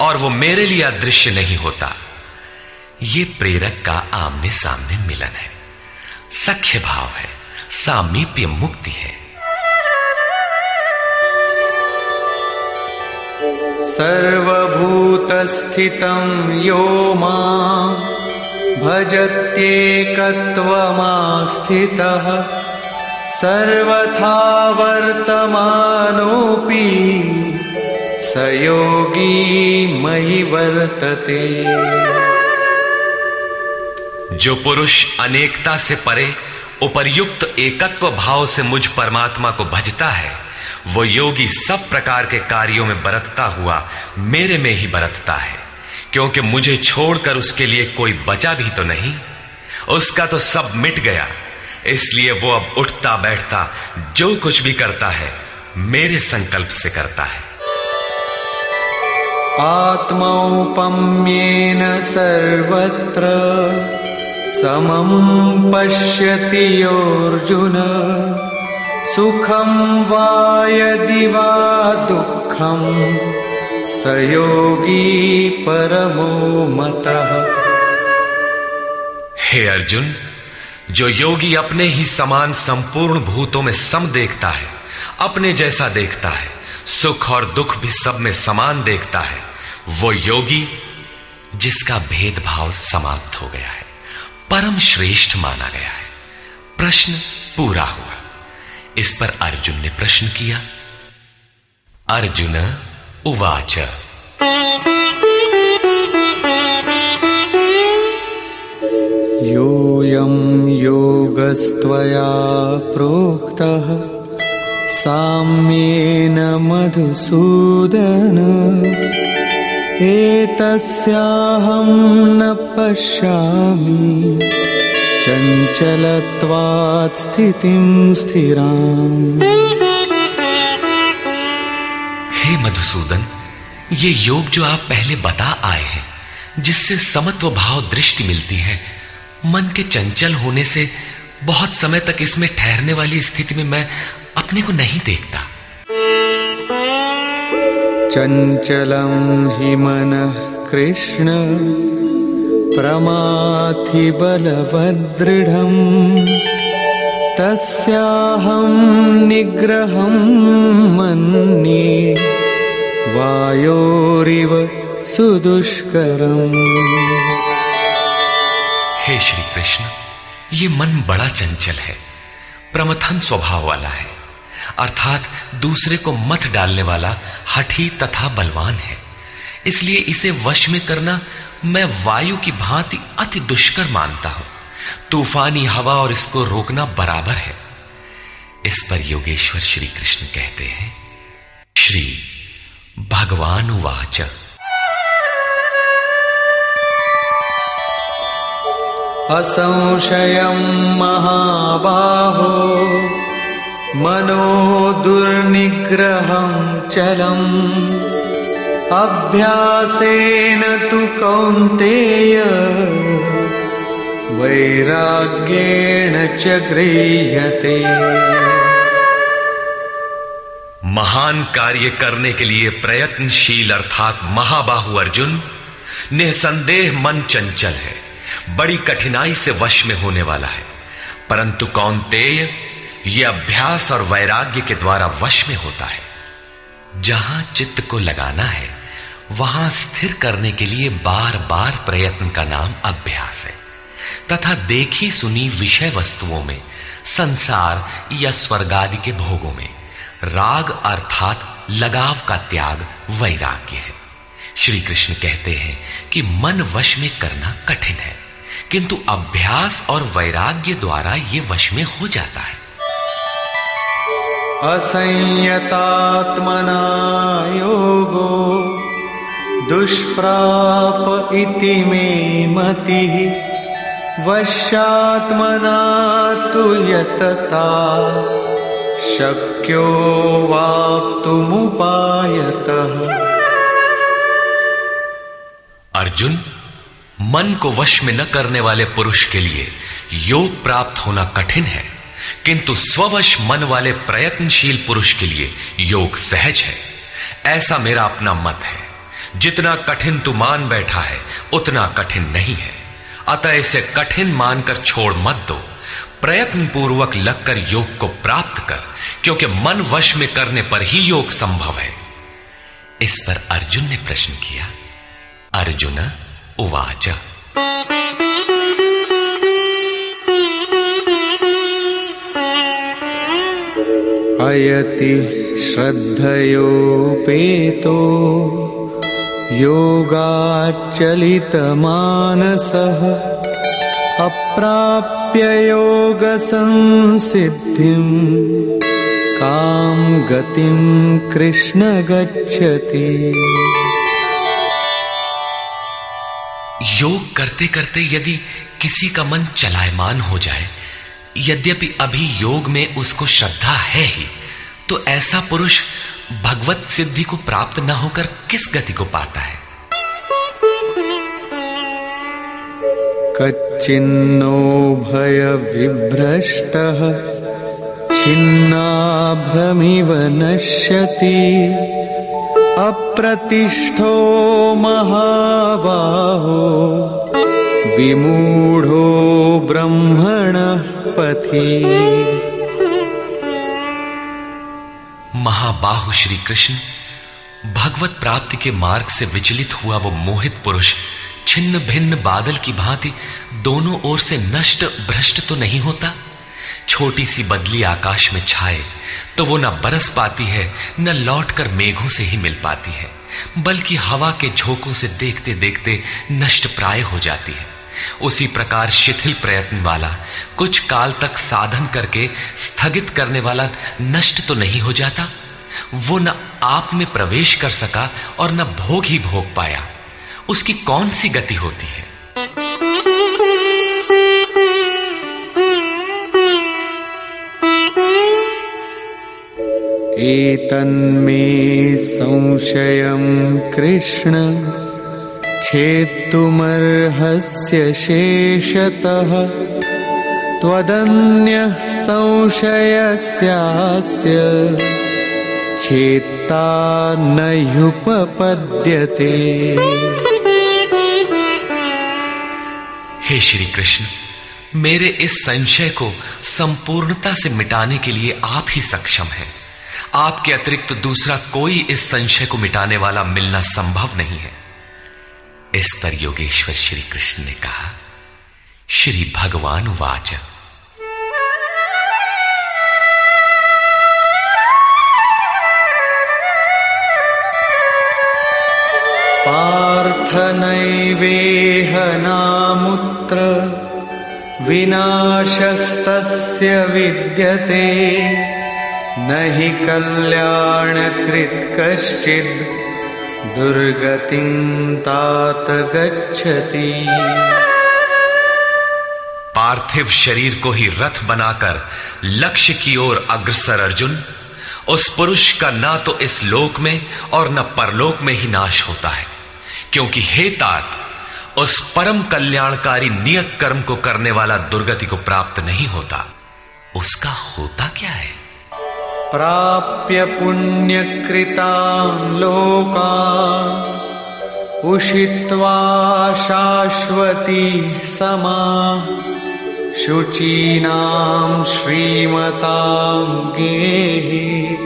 Speaker 1: और वो मेरे लिए अदृश्य नहीं होता। ये प्रेरक का आमने सामने मिलन है, सख्य भाव है, सामीप्य मुक्ति है।
Speaker 2: सर्वभूतस्थितं यो मां भजत्येकत्वमास्थितः सर्वथा वर्तमानोऽपि स योगी मयि वर्तते।
Speaker 1: जो पुरुष अनेकता से परे उपर्युक्त एकत्व भाव से मुझ परमात्मा को भजता है, वो योगी सब प्रकार के कार्यों में बरतता हुआ मेरे में ही बरतता है, क्योंकि मुझे छोड़कर उसके लिए कोई बचा भी तो नहीं। उसका तो सब मिट गया, इसलिए वो अब उठता बैठता जो कुछ भी करता है मेरे संकल्प से करता है।
Speaker 2: आत्मौपम्येन सर्वत्र समं पश्यति योऽर्जुन सुखं वा यदि वा दुःखं स योगी परमो मतः।
Speaker 1: हे अर्जुन, जो योगी अपने ही समान संपूर्ण भूतों में सम देखता है, अपने जैसा देखता है, सुख और दुख भी सब में समान देखता है, वो योगी जिसका भेदभाव समाप्त हो गया है, परम श्रेष्ठ माना गया है। प्रश्न पूरा हुआ। इस पर अर्जुन ने प्रश्न किया। अर्जुन उवाच
Speaker 2: योऽयं योगस्त्वया प्रोक्तः साम्येन मधुसूदन एतस्याहं न पश्यामि चञ्चलत्वात् स्थितिं स्थिराम्।
Speaker 1: हे मधुसूदन, ये योग जो आप पहले बता आए हैं, जिससे समत्व भाव दृष्टि मिलती है, मन के चंचल होने से बहुत समय तक इसमें ठहरने वाली स्थिति में मैं अपने को नहीं देखता।
Speaker 2: चंचलं हि मनः कृष्ण प्रमाथि बलवदृढम् तस्याहं निग्रहं मन्ये वायोरिव सुदुष्करम्।
Speaker 1: हे श्री कृष्ण, ये मन बड़ा चंचल है, प्रमथन स्वभाव वाला है, अर्थात दूसरे को मत डालने वाला हठी तथा बलवान है। इसलिए इसे वश में करना मैं वायु की भांति अति दुष्कर मानता हूं। तूफानी हवा और इसको रोकना बराबर है। इस पर योगेश्वर श्री कृष्ण कहते हैं, श्री भगवान उवाच
Speaker 2: असंशयं महाबाहो मनो दुर्निग्रहं चलम् अभ्यासेन तु कौन्तेय वैराग्येण च गृह्यते।
Speaker 1: महान कार्य करने के लिए प्रयत्नशील अर्थात महाबाहु अर्जुन, निसंदेह मन चंचल है, बड़ी कठिनाई से वश में होने वाला है, परंतु कौन्तेय ये अभ्यास और वैराग्य के द्वारा वश में होता है। जहां चित्त को लगाना है वहां स्थिर करने के लिए बार बार प्रयत्न का नाम अभ्यास है, तथा देखी सुनी विषय वस्तुओं में, संसार या स्वर्ग आदि के भोगों में राग अर्थात लगाव का त्याग वैराग्य है। श्री कृष्ण कहते हैं कि मन वश में करना कठिन है, किंतु अभ्यास और वैराग्य द्वारा ये वश में हो जाता है।
Speaker 2: असंयतात्मना योगो दुष्प्राप इति मे मतिः वश्यात्मना तु यतता शक्यो वाप्तुमुपायतः।
Speaker 1: अर्जुन, मन को वश में न करने वाले पुरुष के लिए योग प्राप्त होना कठिन है, किंतु स्ववश मन वाले प्रयत्नशील पुरुष के लिए योग सहज है। ऐसा मेरा अपना मत है। जितना कठिन तू मान बैठा है उतना कठिन नहीं है, अतः इसे कठिन मानकर छोड़ मत दो। प्रयत्न पूर्वक लगकर योग को प्राप्त कर, क्योंकि मन वश में करने पर ही योग संभव है। इस पर अर्जुन ने प्रश्न किया। अर्जुन उवाच
Speaker 2: अयति श्रद्धयोपेतो योगाच्चलितमानसः अप्राप्य योगसंसिद्धिं कां गतिं कृष्ण गच्छति।
Speaker 1: योग करते करते यदि किसी का मन चलायमान हो जाए, यद्यपि अभी योग में उसको श्रद्धा है ही, तो ऐसा पुरुष भगवत सिद्धि को प्राप्त न होकर किस गति को पाता है?
Speaker 2: कच्चिन्नो भय विभ्रष्टः छिन्नाभ्रमिव नश्यति अप्रतिष्ठो महाबाहो विमूढ़ो ब्रह्मणः पथि।
Speaker 1: महाबाहु श्री कृष्ण, भगवत प्राप्ति के मार्ग से विचलित हुआ वो मोहित पुरुष छिन्न भिन्न बादल की भांति दोनों ओर से नष्ट भ्रष्ट तो नहीं होता। छोटी सी बदली आकाश में छाए तो वो न बरस पाती है, न लौटकर मेघों से ही मिल पाती है, बल्कि हवा के झोंकों से देखते देखते नष्ट प्राय हो जाती है। उसी प्रकार शिथिल प्रयत्न वाला, कुछ काल तक साधन करके स्थगित करने वाला नष्ट तो नहीं हो जाता। वो न आप में प्रवेश कर सका और न भोग ही भोग पाया, उसकी कौन सी गति होती है?
Speaker 2: एतन्मे संशयं कृष्ण छेत्तुमर्हस्य शेषतः त्वदन्यः संशयस्यास्य छेत्ता न ह्युपपद्यते।
Speaker 1: हे श्री कृष्ण, मेरे इस संशय को संपूर्णता से मिटाने के लिए आप ही सक्षम हैं। आपके अतिरिक्त दूसरा कोई इस संशय को मिटाने वाला मिलना संभव नहीं है। इस पर योगेश्वर श्री कृष्ण ने कहा। श्री भगवान वाच
Speaker 2: पार्थ नैवेह नामुत्र विनाशस्तस्य विद्यते न हि कल्याणकृत् कश्चित् दुर्गतिं तात गच्छति।
Speaker 1: पार्थिव शरीर को ही रथ बनाकर लक्ष्य की ओर अग्रसर अर्जुन, उस पुरुष का ना तो इस लोक में और न परलोक में ही नाश होता है, क्योंकि हे तात, उस परम कल्याणकारी नियत कर्म को करने वाला दुर्गति को प्राप्त नहीं होता। उसका होता क्या है?
Speaker 2: प्राप्य पुण्यकृतान् लोकान् उषित्वा शाश्वती समाः शुचीनां श्रीमतां गेहि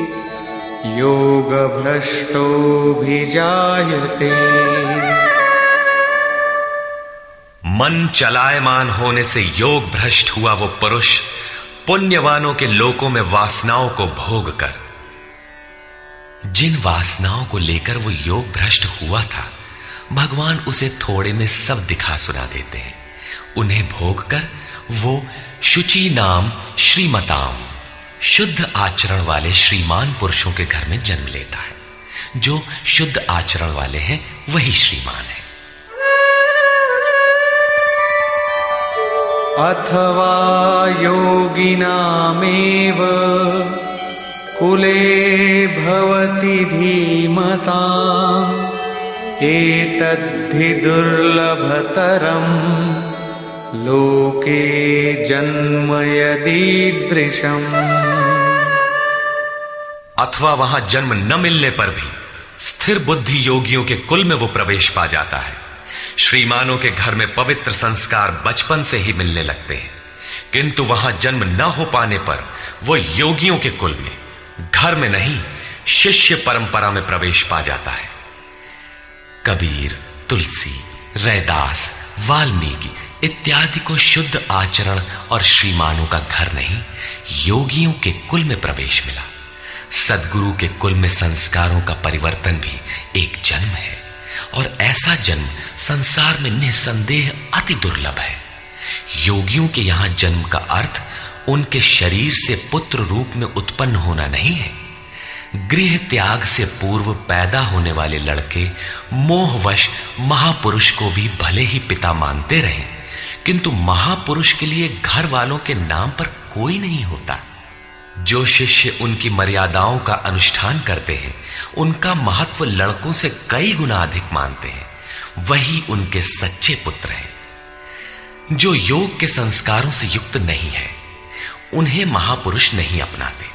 Speaker 2: योगभ्रष्टोऽभिजायते।
Speaker 1: मन चलायमान होने से योग भ्रष्ट हुआ वो पुरुष पुण्यवानों के लोकों में वासनाओं को भोग कर, जिन वासनाओं को लेकर वो योग भ्रष्ट हुआ था, भगवान उसे थोड़े में सब दिखा सुना देते हैं। उन्हें भोग कर वो शुचि नाम श्रीमताम, शुद्ध आचरण वाले श्रीमान पुरुषों के घर में जन्म लेता है। जो शुद्ध आचरण वाले हैं वही श्रीमान है।
Speaker 2: अथवा योगिनामेव कुले भवति धीमताम् एतद्धि दुर्लभतरम् लोके जन्म यदीदृशम्।
Speaker 1: अथवा वहां जन्म न मिलने पर भी स्थिर बुद्धि योगियों के कुल में वो प्रवेश पा जाता है। श्रीमानों के घर में पवित्र संस्कार बचपन से ही मिलने लगते हैं, किंतु वहां जन्म न हो पाने पर वो योगियों के कुल में, घर में नहीं, शिष्य परंपरा में प्रवेश पा जाता है। कबीर, तुलसी, रैदास, वाल्मीकि इत्यादि को शुद्ध आचरण और श्रीमानों का घर नहीं, योगियों के कुल में प्रवेश मिला। सद्गुरु के कुल में संस्कारों का परिवर्तन भी एक जन्म है, और ऐसा जन्म संसार में निसंदेह अति दुर्लभ है। योगियों के यहां जन्म का अर्थ उनके शरीर से पुत्र रूप में उत्पन्न होना नहीं है। गृह त्याग से पूर्व पैदा होने वाले लड़के मोहवश महापुरुष को भी भले ही पिता मानते रहे, किंतु महापुरुष के लिए घर वालों के नाम पर कोई नहीं होता। जो शिष्य उनकी मर्यादाओं का अनुष्ठान करते हैं, उनका महत्व लड़कों से कई गुना अधिक मानते हैं, वही उनके सच्चे पुत्र हैं। जो योग के संस्कारों से युक्त नहीं है, उन्हें महापुरुष नहीं अपनाते।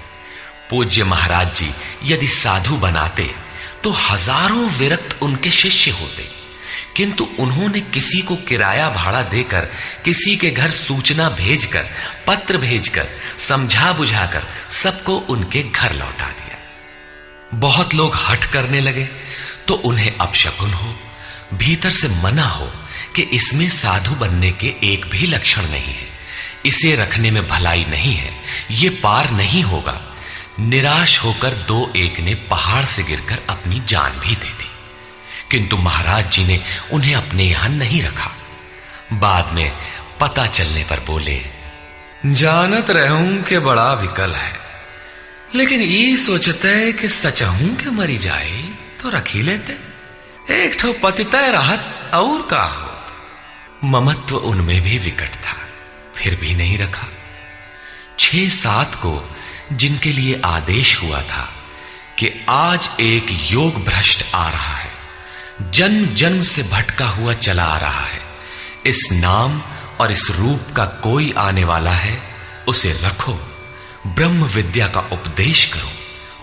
Speaker 1: पूज्य महाराज जी यदि साधु बनाते तो हजारों विरक्त उनके शिष्य होते, किंतु उन्होंने किसी को किराया भाड़ा देकर, किसी के घर सूचना भेजकर, पत्र भेजकर, समझा बुझाकर सबको उनके घर लौटा दिया। बहुत लोग हठ करने लगे तो उन्हें अपशकुन हो, भीतर से मना हो कि इसमें साधु बनने के एक भी लक्षण नहीं है, इसे रखने में भलाई नहीं है, ये पार नहीं होगा। निराश होकर दो एक ने पहाड़ से गिरकर अपनी जान भी दे दी, किंतु महाराज जी ने उन्हें अपने यहां नहीं रखा। बाद में पता चलने पर बोले, जानत रहूं कि बड़ा विकल है, लेकिन ये सोचते है कि सचहूं के मरी जाए तो रख ही लेते, एक ठो पतितय राहत और का हो। ममत्व उनमें भी विकट था, फिर भी नहीं रखा। 6-7 को जिनके लिए आदेश हुआ था कि आज एक योग भ्रष्ट आ रहा है, जन्म जन्म से भटका हुआ चला आ रहा है, इस नाम और इस रूप का कोई आने वाला है, उसे रखो, ब्रह्म विद्या का उपदेश करो,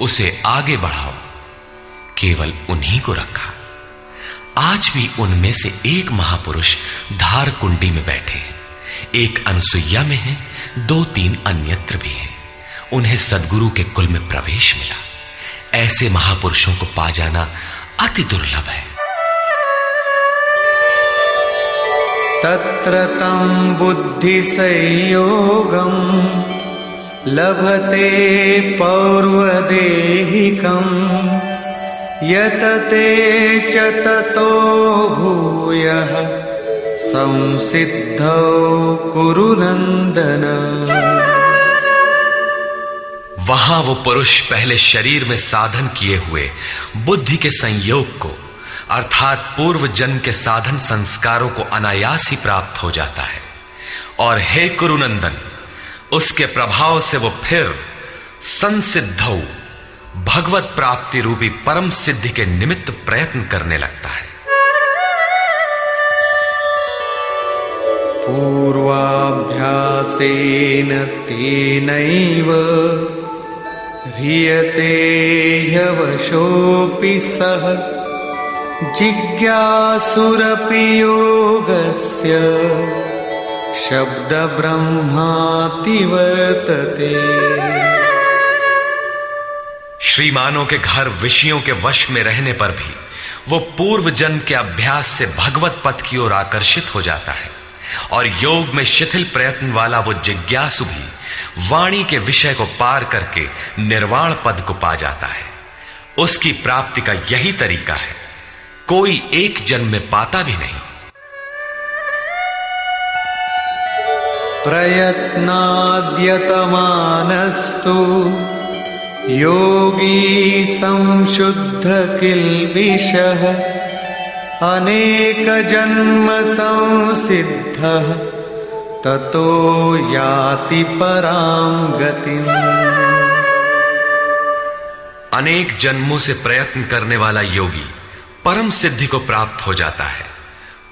Speaker 1: उसे आगे बढ़ाओ। केवल उन्हीं को रखा। आज भी उनमें से एक महापुरुष धार कुंडी में बैठे हैं, एक अनुसुईया में है, 2-3 अन्यत्र भी हैं। उन्हें सद्गुरु के कुल में प्रवेश मिला। ऐसे महापुरुषों को पा जाना अति दुर्लभ है।
Speaker 2: तत्र तं बुद्धि संयोगं लभते पौर्वदेहिकं यतते च ततो भूयः संसिद्धौ कुरु नंदन।
Speaker 1: वहां वो पुरुष पहले शरीर में साधन किए हुए बुद्धि के संयोग को, अर्थात पूर्व जन्म के साधन संस्कारों को अनायास ही प्राप्त हो जाता है, और हे कुरुनंदन, उसके प्रभाव से वो फिर संसिद्धौ, भगवत प्राप्ति रूपी परम सिद्धि के निमित्त प्रयत्न करने लगता है।
Speaker 2: पूर्वाभ्यासेन तेनैव ह्रियते ह्यवशोऽपि सः जिज्ञासुरपि योगस्य शब्द ब्रह्माति वर्तते।
Speaker 1: श्रीमानों के घर विषयों के वश में रहने पर भी वो पूर्व जन्म के अभ्यास से भगवत पथ की ओर आकर्षित हो जाता है, और योग में शिथिल प्रयत्न वाला वो जिज्ञासु भी वाणी के विषय को पार करके निर्वाण पद को पा जाता है। उसकी प्राप्ति का यही तरीका है, कोई एक जन्म में पाता भी नहीं।
Speaker 2: प्रयत्नाद्यतमानस्तु योगी संशुद्ध किल्बिषः अनेक जन्म संसिद्धः ततो याति परां गतिम्।
Speaker 1: अनेक जन्मों से प्रयत्न करने वाला योगी परम सिद्धि को प्राप्त हो जाता है।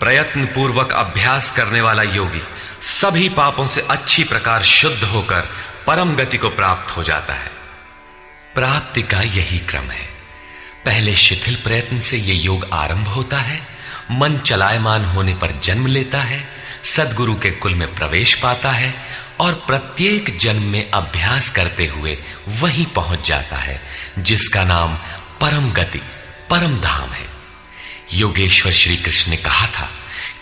Speaker 1: प्रयत्न पूर्वक अभ्यास करने वाला योगी सभी पापों से अच्छी प्रकार शुद्ध होकर परम गति को प्राप्त हो जाता है। प्राप्ति का यही क्रम है। पहले शिथिल प्रयत्न से यह योग आरंभ होता है, मन चलायमान होने पर जन्म लेता है, सद्गुरु के कुल में प्रवेश पाता है और प्रत्येक जन्म में अभ्यास करते हुए वहीं पहुंच जाता है जिसका नाम परम गति, परम धाम है। योगेश्वर श्री कृष्ण ने कहा था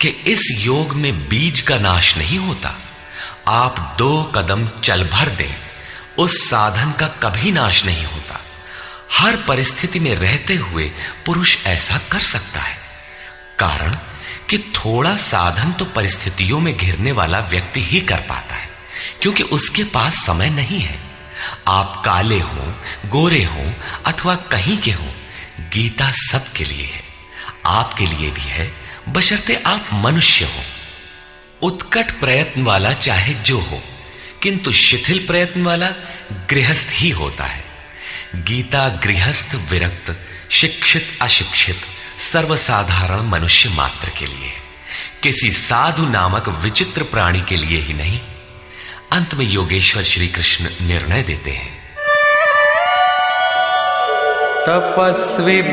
Speaker 1: कि इस योग में बीज का नाश नहीं होता। आप 2 कदम चल भर दें, उस साधन का कभी नाश नहीं होता। हर परिस्थिति में रहते हुए पुरुष ऐसा कर सकता है, कारण कि थोड़ा साधन तो परिस्थितियों में घिरने वाला व्यक्ति ही कर पाता है, क्योंकि उसके पास समय नहीं है। आप काले हों, गोरे हों अथवा कहीं के हों, गीता सबके लिए है, आपके लिए भी है, बशर्ते आप मनुष्य हो। उत्कट प्रयत्न वाला चाहे जो हो, किंतु शिथिल प्रयत्न वाला गृहस्थ ही होता है। गीता गृहस्थ, विरक्त, शिक्षित, अशिक्षित, सर्वसाधारण मनुष्य मात्र के लिए है, किसी साधु नामक विचित्र प्राणी के लिए ही नहीं। अंत में योगेश्वर श्री कृष्ण निर्णय देते हैं,
Speaker 2: तपस्विभ्योऽधिको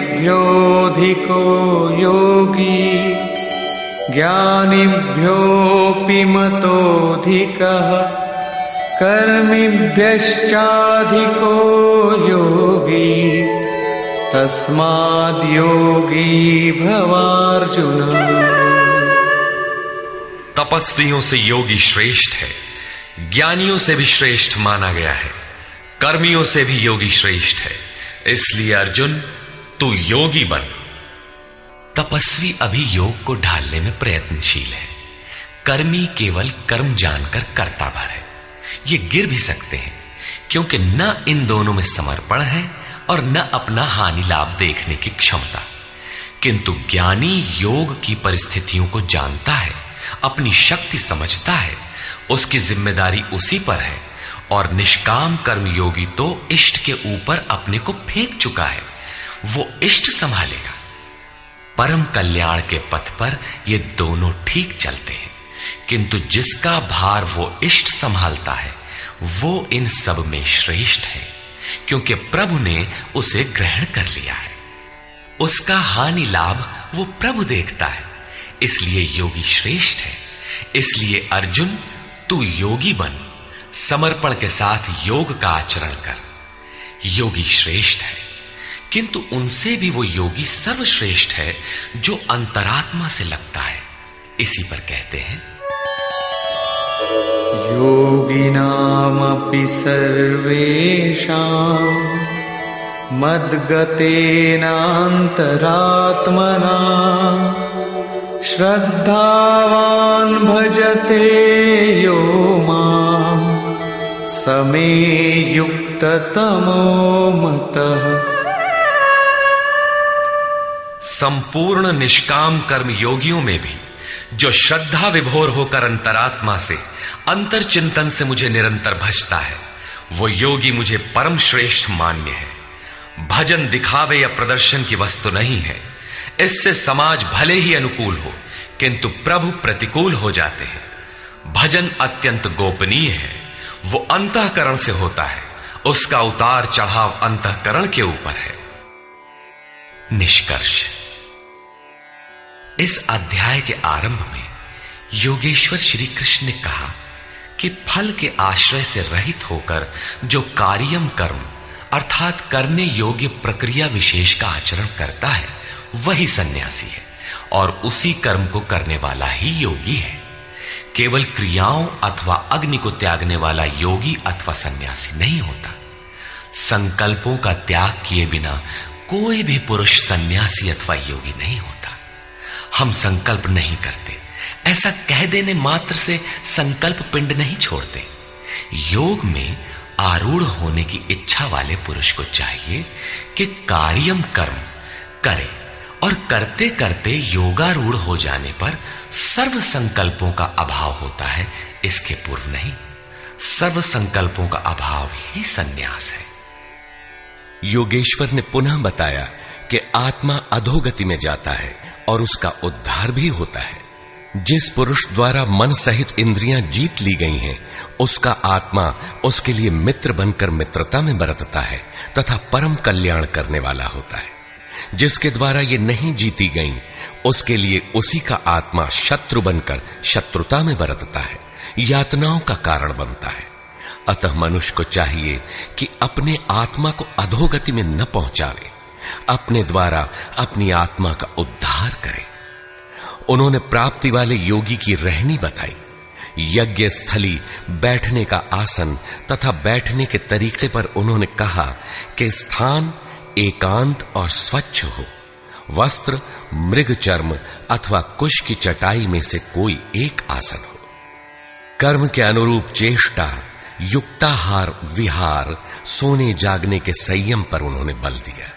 Speaker 2: योगी ज्ञानिभ्योऽपि मतोऽधिकः कर्मिभ्यश्चाधिको योगी तस्माद्योगी भवार्जुन।
Speaker 1: तपस्वियों से योगी श्रेष्ठ है, ज्ञानियों से भी श्रेष्ठ माना गया है, कर्मियों से भी योगी श्रेष्ठ है। इसलिए अर्जुन, तू योगी बन। तपस्वी अभी योग को ढालने में प्रयत्नशील है, कर्मी केवल कर्म जानकर करता भर है। ये गिर भी सकते हैं, क्योंकि न इन दोनों में समर्पण है और न अपना हानि लाभ देखने की क्षमता। किंतु ज्ञानी योग की परिस्थितियों को जानता है, अपनी शक्ति समझता है, उसकी जिम्मेदारी उसी पर है। और निष्काम कर्मयोगी तो इष्ट के ऊपर अपने को फेंक चुका है, वो इष्ट संभालेगा। परम कल्याण के पथ पर ये दोनों ठीक चलते हैं, किंतु जिसका भार वो इष्ट संभालता है वो इन सब में श्रेष्ठ है, क्योंकि प्रभु ने उसे ग्रहण कर लिया है। उसका हानि लाभ वो प्रभु देखता है, इसलिए योगी श्रेष्ठ है। इसलिए अर्जुन, तू योगी बन, समर्पण के साथ योग का आचरण कर। योगी श्रेष्ठ है, किंतु उनसे भी वो योगी सर्वश्रेष्ठ है जो अंतरात्मा से लगता है। इसी पर कहते हैं,
Speaker 2: योगिनामपि सर्वेषां मद्गतेनान्तरात्मना श्रद्धावान् भजते यो मां समे युक्ततमो मतः।
Speaker 1: संपूर्ण निष्काम कर्म योगियों में भी जो श्रद्धा विभोर होकर अंतरात्मा से, अंतर चिंतन से मुझे निरंतर भजता है, वो योगी मुझे परम श्रेष्ठ मान्य है। भजन दिखावे या प्रदर्शन की वस्तु नहीं है। इससे समाज भले ही अनुकूल हो, किंतु प्रभु प्रतिकूल हो जाते हैं। भजन अत्यंत गोपनीय है, वो अंतःकरण से होता है, उसका उतार चढ़ाव अंतःकरण के ऊपर है। निष्कर्ष, इस अध्याय के आरंभ में योगेश्वर श्री कृष्ण ने कहा कि फल के आश्रय से रहित होकर जो कार्यम कर्म अर्थात करने योग्य प्रक्रिया विशेष का आचरण करता है वही सन्यासी है, और उसी कर्म को करने वाला ही योगी है। केवल क्रियाओं अथवा अग्नि को त्यागने वाला योगी अथवा सन्यासी नहीं होता। संकल्पों का त्याग किए बिना कोई भी पुरुष सन्यासी अथवा योगी नहीं होता। हम संकल्प नहीं करते, ऐसा कह देने मात्र से संकल्प पिंड नहीं छोड़ते। योग में आरूढ़ होने की इच्छा वाले पुरुष को चाहिए कि कार्यम कर्म करे, और करते करते योगारूढ़ हो जाने पर सर्व संकल्पों का अभाव होता है, इसके पूर्व नहीं। सर्व संकल्पों का अभाव ही संन्यास है।
Speaker 3: योगेश्वर ने पुनः बताया कि आत्मा अधोगति में जाता है और उसका उद्धार भी होता है। जिस पुरुष द्वारा मन सहित इंद्रियां जीत ली गई हैं, उसका आत्मा उसके लिए मित्र बनकर मित्रता में बरतता है तथा परम कल्याण करने वाला होता है। जिसके द्वारा ये नहीं जीती गईं, उसके लिए उसी का आत्मा शत्रु बनकर शत्रुता में बरतता है, यातनाओं का कारण बनता है। अतः मनुष्य को चाहिए कि अपने आत्मा को अधोगति में न पहुंचावे, अपने द्वारा अपनी आत्मा का उद्धार करे। उन्होंने प्राप्ति वाले योगी की रहनी बताई। यज्ञ स्थली, बैठने का आसन तथा बैठने के तरीके पर उन्होंने कहा कि स्थान एकांत और स्वच्छ हो, वस्त्र मृग चर्म अथवा कुश की चटाई में से कोई एक आसन हो। कर्म के अनुरूप चेष्टा, युक्ताहार विहार, सोने जागने के संयम पर उन्होंने बल दिया।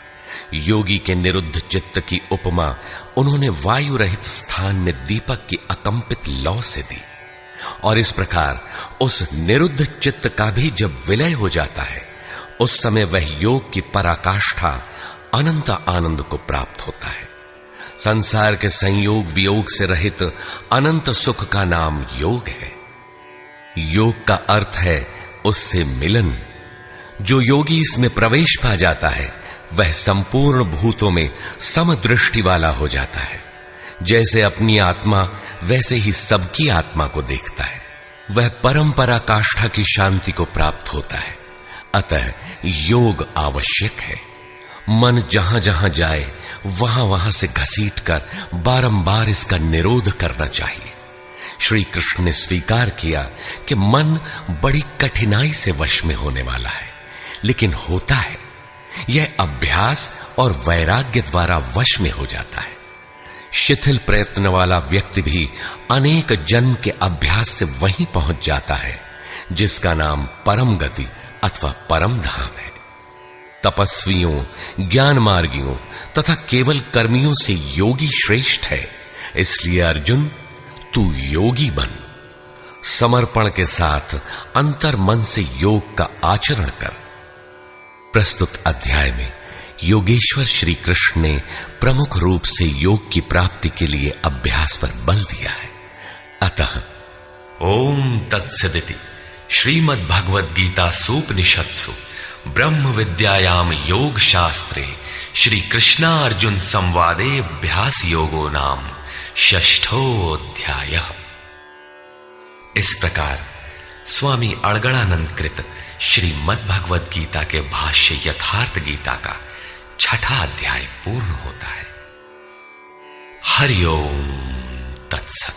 Speaker 3: योगी के निरुद्ध चित्त की उपमा उन्होंने वायु रहित स्थान में दीपक की अकंपित लौ से दी, और इस प्रकार उस निरुद्ध चित्त का भी जब विलय हो जाता है, उस समय वह योग की पराकाष्ठा अनंत आनंद को प्राप्त होता है। संसार के संयोग वियोग से रहित अनंत सुख का नाम योग है। योग का अर्थ है उससे मिलन। जो योगी इसमें प्रवेश पा जाता है, वह संपूर्ण भूतों में समदृष्टि वाला हो जाता है। जैसे अपनी आत्मा वैसे ही सबकी आत्मा को देखता है। वह परम पराकाष्ठा की शांति को प्राप्त होता है। अतः योग आवश्यक है। मन जहां जहां जाए वहां वहां से घसीटकर बारंबार इसका निरोध करना चाहिए। श्री कृष्ण ने स्वीकार किया कि मन बड़ी कठिनाई से वश में होने वाला है, लेकिन होता है। यह अभ्यास और वैराग्य द्वारा वश में हो जाता है। शिथिल प्रयत्न वाला व्यक्ति भी अनेक जन्म के अभ्यास से वहीं पहुंच जाता है जिसका नाम परम गति अथवा परम धाम है। तपस्वियों, ज्ञान मार्गियों तथा केवल कर्मियों से योगी श्रेष्ठ है। इसलिए अर्जुन, तू योगी बन। समर्पण के साथ अंतर मन से योग का आचरण कर। प्रस्तुत अध्याय में योगेश्वर श्री कृष्ण ने प्रमुख रूप से योग की प्राप्ति के लिए अभ्यास पर बल दिया है। अतः
Speaker 1: ओम तत्सदिति श्रीमद् भगवद गीता सूपनिषत्सु ब्रह्म विद्यायाम योग शास्त्रे श्री कृष्णा अर्जुन संवादे अभ्यास योगो नाम षष्ठोऽध्यायः। इस प्रकार स्वामी अड़गड़ानंद कृत श्रीमद् भगवद गीता के भाष्य यथार्थ गीता का छठा अध्याय पूर्ण होता है। हरि ओम तत्सत।